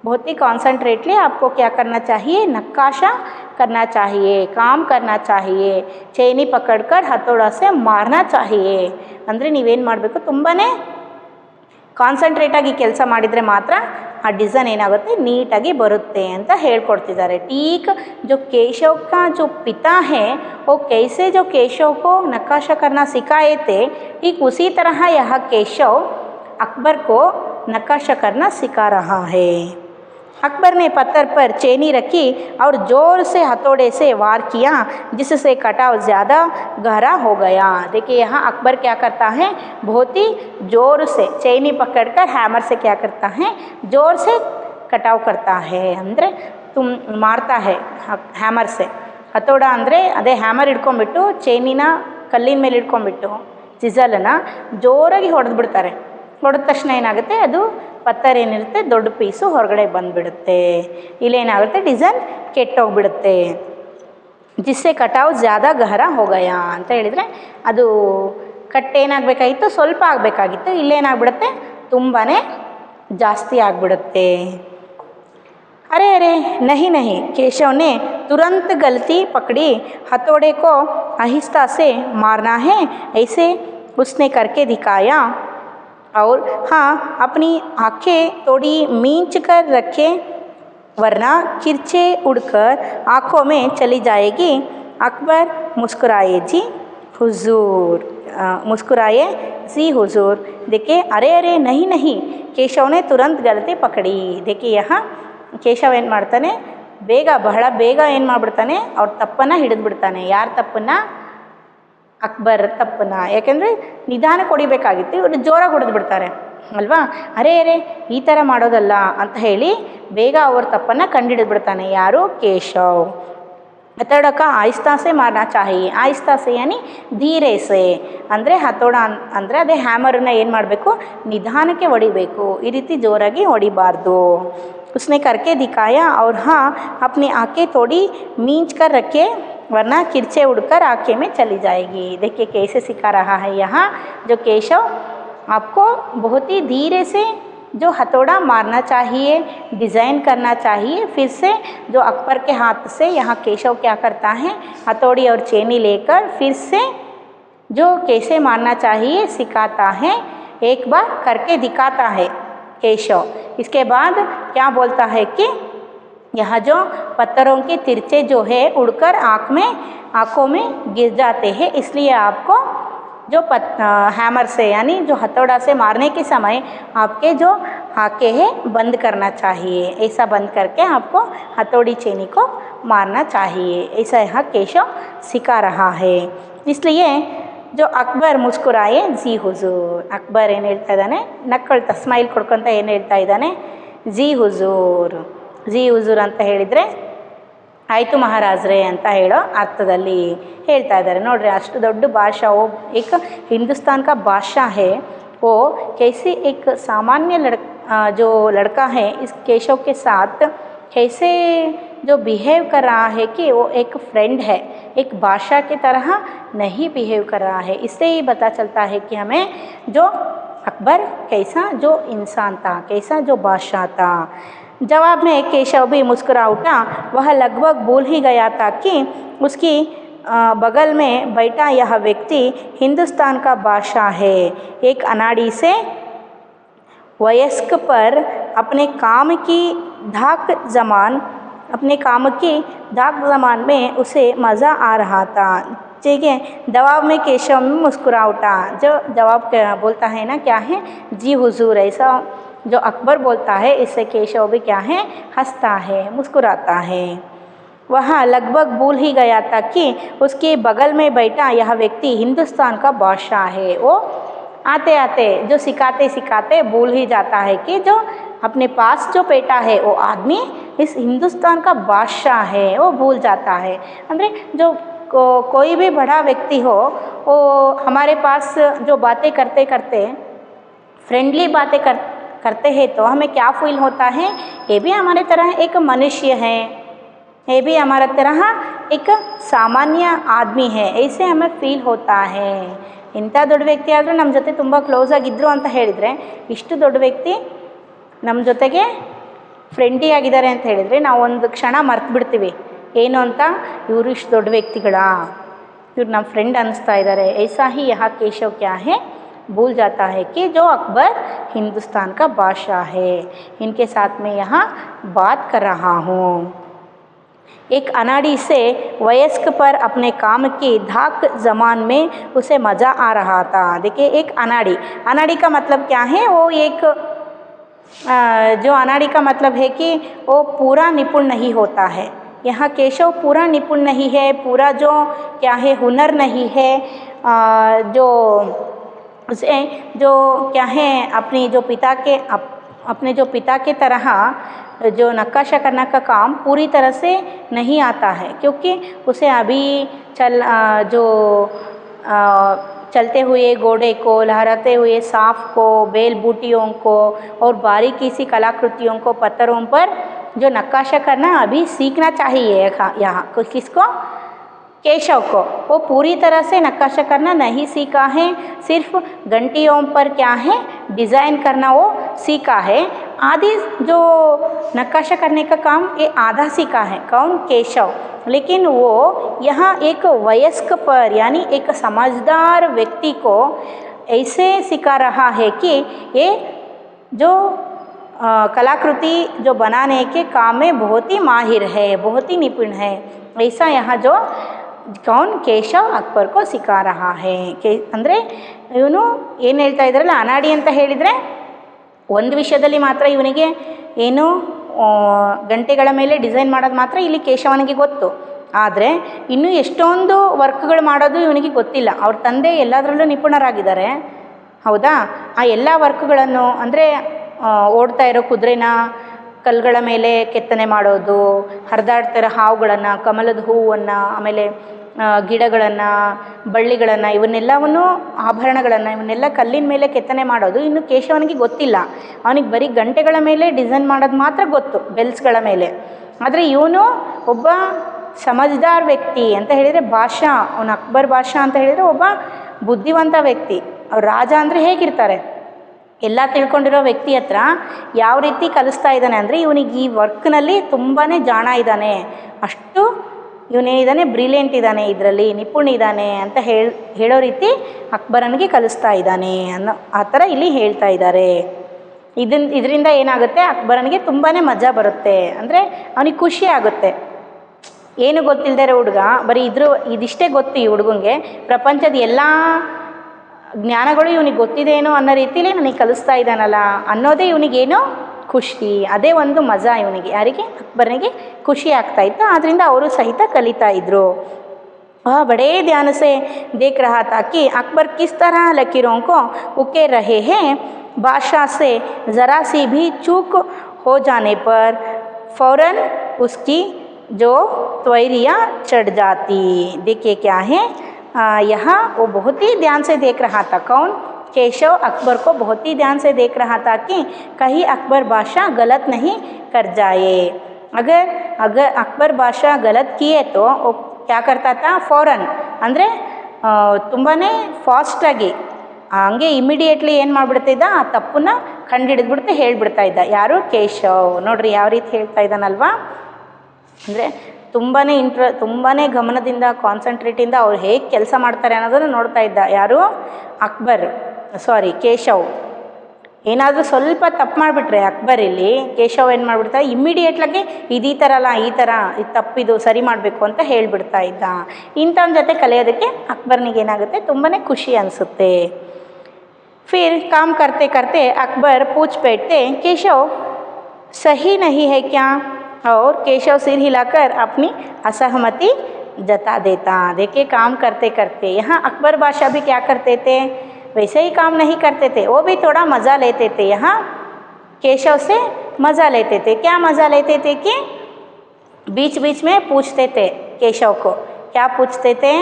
बहुत ही कॉन्संट्रेटली आपको क्या करना चाहिए, नक्काशा करना चाहिए, काम करना चाहिए, चैनी पकड़कर हथौड़ा से मारना चाहिए। ಅಂದರೆ ನೀವೇನು ಮಾಡಬೇಕು, ತುಂಬಾ ಕಾನ್ಸಂಟ್ರೇಟಾಗಿ ಕೆಲಸ ಮಾಡಿದರೆ ಮಾತ್ರ ಆ ಡಿಸೈನ್ ಏನಾಗುತ್ತೆ, ನೀಟಾಗಿ ಬರುತ್ತೆ ಅಂತ ಹೇಳ್ಕೊಡ್ತಿದ್ದಾರೆ। ठीक जो केशव का जो पिता है वो कैसे जो केशव को नक्काशा करना सिखाए थे, ठीक उसी तरह यह केशव अकबर को नक्काशा करना सिखा रहा है। अकबर ने पत्थर पर चैनी रखी और ज़ोर से हथौड़े से वार किया, जिससे कटाव ज़्यादा गहरा हो गया। देखिए यहाँ अकबर क्या करता है, बहुत ही ज़ोर से चैनी पकड़कर हैमर से क्या करता है, ज़ोर से कटाव करता है, ಅಂದರೆ ಮಾರ್ತಾ है ಹ್ಯಾಮರ್ से। ಹಥೌಡ ಅಂದರೆ ಅದೇ ಹ್ಯಾಮರ್ ಹಿಡ್ಕೊಂಡ್ಬಿಟ್ಟು ಚೈನಿನ ಕಲ್ಲಿನ ಮೇಲೆ ಹಿಡ್ಕೊಂಡ್ಬಿಟ್ಟು ಸಿಸಲನ್ನು ಜೋರಾಗಿ ಹೊಡೆದ್ಬಿಡ್ತಾರೆ। ಹೊಡೆದ ತಕ್ಷಣ ಏನಾಗುತ್ತೆ, ಅದು ಪತ್ತರ ಏನಿರುತ್ತೆ ದೊಡ್ಡ ಪೀಸು ಹೊರಗಡೆ ಬಂದುಬಿಡುತ್ತೆ, ಇಲ್ಲೇನಾಗುತ್ತೆ ಡಿಸೈನ್ ಕೆಟ್ಟೋಗ್ಬಿಡುತ್ತೆ। ಜಿಸ್ಸೆ ಕಟಾವ್ ಜ್ಯಾದಾ ಗಹರ ಹೋಗಯ ಅಂತ ಹೇಳಿದರೆ, ಅದು ಕಟ್ಟೇನಾಗಬೇಕಾಗಿತ್ತು, ಸ್ವಲ್ಪ ಆಗಬೇಕಾಗಿತ್ತು, ಇಲ್ಲೇನಾಗ್ಬಿಡುತ್ತೆ ತುಂಬಾ ಜಾಸ್ತಿ ಆಗಿಬಿಡುತ್ತೆ। अरे अरे नहीं नहीं, केशव ने तुरंत गलती पकड़ी, हथौड़े को आहिस्ता से मारना है ऐसे उसने करके दिखाया। और हाँ, अपनी आँखें थोड़ी मींच कर रखे, वरना किरचे उड़कर आँखों में चली जाएगी। अकबर मुस्कुराए जी हुजूर, मुस्कुराए जी हुजूर। देखिए अरे अरे नहीं नहीं, केशव ने तुरंत गलती पकड़ी। देखिए यहाँ ಕೇಶವ ಏನು ಮಾಡ್ತಾನೆ, ಬಹಳ ಬೇಗ ಏನು ಮಾಡಿಬಿಡ್ತಾನೆ, ಅವ್ರ ತಪ್ಪನ್ನು ಹಿಡಿದ್ಬಿಡ್ತಾನೆ। ಯಾರ ತಪ್ಪನ್ನು, ಅಕ್ಬರ್ ತಪ್ಪನ್ನ, ಯಾಕೆಂದರೆ ನಿಧಾನಕ್ಕೆ ಹೊಡಿಬೇಕಾಗಿತ್ತು, ಇವರು ಜೋರಾಗಿ ಹೊಡೆದು ಬಿಡ್ತಾರೆ ಅಲ್ವಾ. ಅರೇ ಈ ಥರ ಮಾಡೋದಲ್ಲ ಅಂತ ಹೇಳಿ ಬೇಗ ಅವ್ರ ತಪ್ಪನ್ನು ಕಂಡುಹಿಡಿದು ಬಿಡ್ತಾನೆ. ಯಾರು? ಕೇಶವ್. हथौड़ा का आहिस्ता से मारना चाहिए. आहिस्ता से यानी धीरे से ಅಂದರೆ ಹತೋಡ ಅಂದರೆ ಅದೇ ಹ್ಯಾಮರನ್ನ ಏನು ಮಾಡಬೇಕು, ನಿಧಾನಕ್ಕೆ ಹೊಡಿಬೇಕು, ಈ ರೀತಿ ಜೋರಾಗಿ ಹೊಡಿಬಾರ್ದು. उसने करके दिखाया और हाँ अपनी आँखें थोड़ी मींच कर रखे वरना किरचे उड़कर आँखें में चली जाएगी. देखिए कैसे सिखा रहा है यहाँ जो केशव, आपको बहुत ही धीरे से जो हथौड़ा मारना चाहिए, डिज़ाइन करना चाहिए. फिर से जो अकबर के हाथ से यहाँ केशव क्या करता है, हथौड़ी और चेनी लेकर फिर से जो कैसे मारना चाहिए सिखाता है, एक बार करके दिखाता है केशव. इसके बाद क्या बोलता है कि यहाँ जो पत्थरों के तिरछे जो है उड़कर आँखों में गिर जाते हैं, इसलिए आपको जो हैमर से यानी जो हथौड़ा से मारने के समय आपके जो आँखें हैं बंद करना चाहिए. ऐसा बंद करके आपको हथौड़ी चेनी को मारना चाहिए. ऐसा यहाँ केशव सिखा रहा है. इसलिए जो अकबर मुस्कुराए जी हुजूर, अकबर ಏನು ಹೇಳ್ತಾ ಇದ್ದಾನೆ, ನಕ್ಕಳ್ತಾ ಸ್ಮೈಲ್ ಕೊಡ್ಕೊಂತ ಏನು ಹೇಳ್ತಾ ಇದ್ದಾನೆ, ಜಿ ಹುಜೂರ್. ಜಿ ಹುಜೂರ್ ಅಂತ ಹೇಳಿದರೆ ಆಯಿತು ಮಹಾರಾಜ್ರೆ ಅಂತ ಹೇಳೋ ಅರ್ಥದಲ್ಲಿ ಹೇಳ್ತಾ ಇದ್ದಾರೆ. ನೋಡ್ರಿ ಅಷ್ಟು ದೊಡ್ಡ ಭಾಷಾ, वो एक हिंदुस्तान का बादशाह है, वो कैसे एक सामान्य जो लड़का है इस केशव के साथ कैसे जो बिहेव कर रहा है कि वो एक फ्रेंड है, एक बादशाह की तरह नहीं बिहेव कर रहा है. इससे ही पता चलता है कि हमें जो अकबर कैसा जो इंसान था, कैसा जो बादशाह था. जवाब में केशव भी मुस्कुरा उठा. वह लगभग भूल ही गया था कि उसकी बगल में बैठा यह व्यक्ति हिंदुस्तान का बादशाह है. एक अनाड़ी से वयस्क पर अपने काम की धाक जमान में उसे मज़ा आ रहा था. ठीक है, जवाब में केशव में मुस्कुरा उठा. जो जवाब बोलता है ना क्या है, जी हुजूर, ऐसा जो अकबर बोलता है इससे केशव भी क्या है, हंसता है, मुस्कुराता है. वह लगभग भूल ही गया था कि उसके बगल में बैठा यह व्यक्ति हिंदुस्तान का बादशाह है. वो आते आते जो सिखाते भूल ही जाता है कि जो अपने पास जो बैठा है वो आदमी इस हिंदुस्तान का बादशाह है, वो भूल जाता है. ಅಂದರೆ जो कोई भी बड़ा व्यक्ति हो, वो हमारे पास जो बातें करते फ्रेंडली बातें करते हैं तो हमें क्या फील होता है, ये भी हमारे तरह एक मनुष्य है, ये भी हमारा तरह एक सामान्य आदमी है, ऐसे हमें फील होता है. ಇಂಥ ದೊಡ್ಡ ವ್ಯಕ್ತಿ ಆದರೂ ನಮ್ಮ ಜೊತೆ ತುಂಬ ಕ್ಲೋಸ್ ಆಗಿದ್ದರು ಅಂತ ಹೇಳಿದರೆ, ಇಷ್ಟು ದೊಡ್ಡ ವ್ಯಕ್ತಿ ನಮ್ಮ ಜೊತೆಗೆ ಫ್ರೆಂಡ್ಲಿ ಆಗಿದ್ದಾರೆ ಅಂತ ಹೇಳಿದರೆ ನಾವು ಒಂದು ಕ್ಷಣ ಮರ್ತು ಬಿಡ್ತೀವಿ ಏನು ಅಂತ, ಇವರು ಇಷ್ಟು ದೊಡ್ಡ ವ್ಯಕ್ತಿಗಳಾ, ಇವ್ರು ನಮ್ಮ ಫ್ರೆಂಡ್ ಅನ್ನಿಸ್ತಾ ಇದ್ದಾರೆ. ऐसा ही यहाँ केशव क्या है, भूल जाता है कि जो अकबर हिंदुस्तान का बादशाह है, इनके साथ में यहाँ बात कर रहा हूँ. एक अनाड़ी से वयस्क पर अपने काम की धाक जमान में उसे मज़ा आ रहा था. देखिए एक अनाड़ी का मतलब क्या है, वो एक जो अनाड़ी का मतलब है कि वो पूरा निपुण नहीं होता है. यहाँ केशव पूरा निपुण नहीं है, पूरा जो क्या है हुनर नहीं है, जो उसे जो क्या है अपने जो पिता के तरह जो नक्काशा करने का काम पूरी तरह से नहीं आता है, क्योंकि उसे अभी चलते हुए घोड़े को, लहराते हुए सांप को, बेल बूटियों को और बारीकी सी कलाकृतियों को पत्थरों पर जो नक्काशा करना अभी सीखना चाहिए. यहाँ किसको, केशव को. वो पूरी तरह से नक्काशा करना नहीं सीखा है, सिर्फ घंटियों पर क्या है डिज़ाइन करना वो सीखा है. आधी जो नक्काशा करने का काम ये आधा सीखा है, कौन, केशव. लेकिन वो यहाँ एक वयस्क पर यानी एक समझदार व्यक्ति को ऐसे सिखा रहा है कि ये जो कलाकृति जो बनाने के काम में बहुत ही माहिर है, बहुत ही निपुण है. ऐसा यहाँ जो कौन, केशव अकबर को सिखा रहा है. ಅಂದರೆ ಇವನು ಏನು ಹೇಳ್ತಾ ಇದ್ದಾರಲ್ಲ, ಅನಾಡಿ ಅಂತ ಹೇಳಿದರೆ ಒಂದು ವಿಷಯದಲ್ಲಿ ಮಾತ್ರ ಇವನಿಗೆ ಏನು ಗಂಟೆಗಳ ಮೇಲೆ ಡಿಸೈನ್ ಮಾಡೋದು ಮಾತ್ರ ಇಲ್ಲಿ ಕೇಶವನಿಗೆ ಗೊತ್ತು. ಆದರೆ ಇನ್ನೂ ಎಷ್ಟೊಂದು ವರ್ಕ್ಗಳು ಮಾಡೋದು ಇವನಿಗೆ ಗೊತ್ತಿಲ್ಲ. ಅವ್ರ ತಂದೆ ಎಲ್ಲದರಲ್ಲೂ ನಿಪುಣರಾಗಿದ್ದಾರೆ, ಹೌದಾ. ಆ ಎಲ್ಲ ವರ್ಕ್ಗಳನ್ನು ಅಂದರೆ ಓಡ್ತಾ ಇರೋ ಕುದುರೆನ ಕಲ್ಲುಗಳ ಮೇಲೆ ಕೆತ್ತನೆ ಮಾಡೋದು, ಹರಿದಾಡ್ತಿರೋ ಹಾವುಗಳನ್ನು, ಕಮಲದ ಹೂವನ್ನು, ಆಮೇಲೆ ಗಿಡಗಳನ್ನು, ಬಳ್ಳಿಗಳನ್ನು, ಇವನ್ನೆಲ್ಲವನ್ನು ಆಭರಣಗಳನ್ನು ಇವನ್ನೆಲ್ಲ ಕಲ್ಲಿನ ಮೇಲೆ ಕೆತ್ತನೆ ಮಾಡೋದು ಇನ್ನು ಕೇಶವನಿಗೆ ಗೊತ್ತಿಲ್ಲ. ಅವನಿಗೆ ಬರೀ ಗಂಟೆಗಳ ಮೇಲೆ ಡಿಸೈನ್ ಮಾಡೋದು ಮಾತ್ರ ಗೊತ್ತು, ಬೆಲ್ಸ್ಗಳ ಮೇಲೆ. ಆದರೆ ಇವನು ಒಬ್ಬ ಸಮಜ್ದಾರ್ ವ್ಯಕ್ತಿ ಅಂತ ಹೇಳಿದರೆ ಬಾಷಾ, ಅವನು ಅಕ್ಬರ್ ಬಾಷಾ ಅಂತ ಹೇಳಿದರೆ ಒಬ್ಬ ಬುದ್ಧಿವಂತ ವ್ಯಕ್ತಿ. ಅವ್ರು ರಾಜ ಅಂದರೆ ಹೇಗಿರ್ತಾರೆ, ಎಲ್ಲ ತಿಳ್ಕೊಂಡಿರೋ ವ್ಯಕ್ತಿ ಹತ್ರ ಯಾವ ರೀತಿ ಕಲಿಸ್ತಾ ಇದ್ದಾನೆ ಅಂದರೆ ಇವನಿಗೆ ಈ ವರ್ಕ್ನಲ್ಲಿ ತುಂಬಾ ಜಾಣ ಇದ್ದಾನೆ, ಅಷ್ಟು ಇವನೇನಿದ್ದಾನೆ ಬ್ರಿಲಿಯಂಟ್ ಇದ್ದಾನೆ, ಇದರಲ್ಲಿ ನಿಪುಣ ಇದ್ದಾನೆ ಅಂತ ಹೇಳೋ ರೀತಿ ಅಕ್ಬರನಿಗೆ ಕಲಿಸ್ತಾ ಇದ್ದಾನೆ ಅನ್ನೋ ಆ ಥರ ಇಲ್ಲಿ ಹೇಳ್ತಾ ಇದ್ದಾರೆ. ಇದರಿಂದ ಏನಾಗುತ್ತೆ, ಅಕ್ಬರನಿಗೆ ತುಂಬಾ ಮಜಾ ಬರುತ್ತೆ, ಅಂದರೆ ಅವನಿಗೆ ಖುಷಿ ಆಗುತ್ತೆ. ಏನು ಗೊತ್ತಿಲ್ಲದೆ ಇರೋ ಹುಡುಗ ಬರೀ ಇದಿಷ್ಟೇ ಗೊತ್ತು ಈ ಹುಡುಗಂಗೆ, ಪ್ರಪಂಚದ ಎಲ್ಲ ಜ್ಞಾನಗಳು ಇವನಿಗೆ ಗೊತ್ತಿದೇನೋ ಅನ್ನೋ ರೀತಿಲಿ ನನಗೆ ಕಲಿಸ್ತಾ ಇದ್ದಾನಲ್ಲ ಅನ್ನೋದೇ ಇವನಿಗೇನೋ ಖುಷಿ, ಅದೇ ಒಂದು ಮಜಾ ಇವನಿಗೆ. ಯಾರಿಗೆ, ಅಕ್ಬರನಿಗೆ ಖುಷಿ ಆಗ್ತಾ ಇತ್ತು. ಆದ್ದರಿಂದ ಅವರು ಸಹಿತ ಕಲಿತಾ ಇದ್ರು. वह बड़े ध्यान से देख रहा था कि अकबर किस तरह लकीरों को उकेर रहे हैं। बादशाह से ज़रा सी भी चूक हो जाने पर फ़ौरन उसकी जो त्वरियाँ चढ़ जाती। देखिए क्या है यहाँ, वो बहुत ही ध्यान से देख रहा था। कौन, केशव अकबर को बहुत ही ध्यान से देख रहा था कि कहीं अकबर बादशाह गलत नहीं कर जाए। अगर अकबर बादशाह गलत किए तो वो क्या करता था, ಫೌರನ್ ಅಂದರೆ ತುಂಬಾ ಫಾಸ್ಟಾಗಿ ಹಂಗೆ ಇಮಿಡಿಯೇಟ್ಲಿ ಏನು ಮಾಡಿಬಿಡ್ತಿದ್ದ, ಆ ತಪ್ಪನ್ನ ಕಂಡುಹಿಡಿದ್ಬಿಡ್ತು, ಹೇಳಿಬಿಡ್ತಾ ಇದ್ದ. ಯಾರು, ಕೇಶವ್. ನೋಡ್ರಿ ಯಾವ ರೀತಿ ಹೇಳ್ತಾ ಇದ್ದಾನಲ್ವಾ, ಅಂದರೆ ತುಂಬಾ ಗಮನದಿಂದ ಕಾನ್ಸಂಟ್ರೇಟಿಂದ ಅವ್ರು ಹೇಗೆ ಕೆಲಸ ಮಾಡ್ತಾರೆ ಅನ್ನೋದನ್ನು ನೋಡ್ತಾ ಇದ್ದ. ಯಾರು, ಕೇಶವ್. ಏನಾದರೂ ಸ್ವಲ್ಪ ತಪ್ಪು ಮಾಡಿಬಿಟ್ರೆ ಅಕ್ಬರ್ ಇಲ್ಲಿ, ಕೇಶವ್ ಏನು ಮಾಡಿಬಿಡ್ತಾರೆ, ಇಮ್ಮಿಡಿಯೇಟ್ಲಾಗಿ ಈ ಥರ ಅಲ್ಲ, ಈ ಥರ ಇದು ತಪ್ಪಿದು, ಸರಿ ಮಾಡಬೇಕು ಅಂತ ಹೇಳಿಬಿಡ್ತಾ ಇದ್ದ. ಇಂಥವ್ನ ಜೊತೆ ಕಲಿಯೋದಕ್ಕೆ ಅಕ್ಬರ್ನಿಗೆ ಏನಾಗುತ್ತೆ, ತುಂಬಾ ಖುಷಿ ಅನಿಸುತ್ತೆ. फिर काम करते करते अकबर पूछ बैठते, केशव सही नहीं है क्या, और केशव सिर हिलाकर अपनी असहमति जता देता। देखिए काम करते करते यहाँ अकबर बादशाह भी क्या करते थे, वैसे ही काम नहीं करते थे, वो भी थोड़ा मज़ा लेते थे। यहाँ केशव से मज़ा लेते थे। क्या मज़ा लेते थे कि बीच बीच में पूछते थे केशव को। क्या पूछते थे,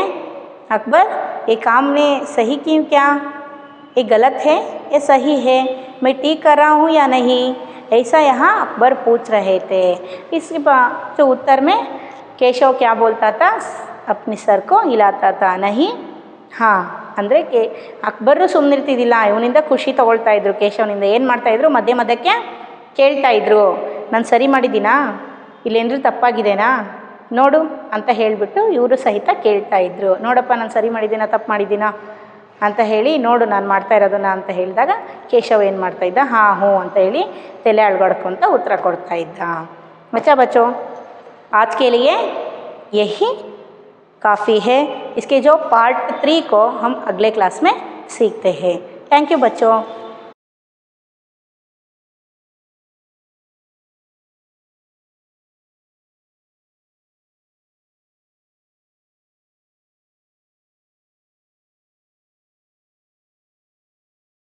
अकबर ये काम ने सही क्यों, क्या ये गलत है, ये सही है, मैं ठीक कर रहा हूँ या नहीं, ऐसा यहाँ अकबर पूछ रहे थे। इसके जो उत्तर में केशव क्या बोलता था, अपने सर को हिलाता था, नहीं हाँ ಅಂದರೆ ಅಕ್ಬರು ಸುಮ್ಮನಿರ್ತಿದ್ದಿಲ್ಲ, ಇವನಿಂದ ಖುಷಿ ತೊಗೊಳ್ತಾ ಇದ್ರು. ಕೇಶವನಿಂದ ಏನು ಮಾಡ್ತಾಯಿದ್ರು, ಮಧ್ಯೆ ಮಧ್ಯಕ್ಕೆ ಕೇಳ್ತಾಯಿದ್ರು, ನಾನು ಸರಿ ಮಾಡಿದ್ದೀನಾ, ಇಲ್ಲೇನಾದ್ರೂ ತಪ್ಪಾಗಿದೆನಾ ನೋಡು ಅಂತ ಹೇಳಿಬಿಟ್ಟು ಇವರು ಸಹಿತ ಕೇಳ್ತಾಯಿದ್ರು. ನೋಡಪ್ಪ ನಾನು ಸರಿ ಮಾಡಿದ್ದೀನಾ, ತಪ್ಪು ಮಾಡಿದ್ದೀನಾ ಅಂತ ಹೇಳಿ ನೋಡು ನಾನು ಮಾಡ್ತಾ ಇರೋದನ್ನ ಅಂತ ಹೇಳಿದಾಗ ಕೇಶವ ಏನು ಮಾಡ್ತಾಯಿದ್ದ, ಹಾಂ ಹ್ಞೂ ಅಂತ ಹೇಳಿ ತಲೆ ಅಳ್ಗಡ್ಕೊಂತ ಉತ್ತರ ಕೊಡ್ತಾ ಇದ್ದ. बच्चों आज के लिए यही काफ़ी है। इसके जो पार्ट 3 को हम अगले क्लास में सीखते हैं। थैंक यू बच्चों।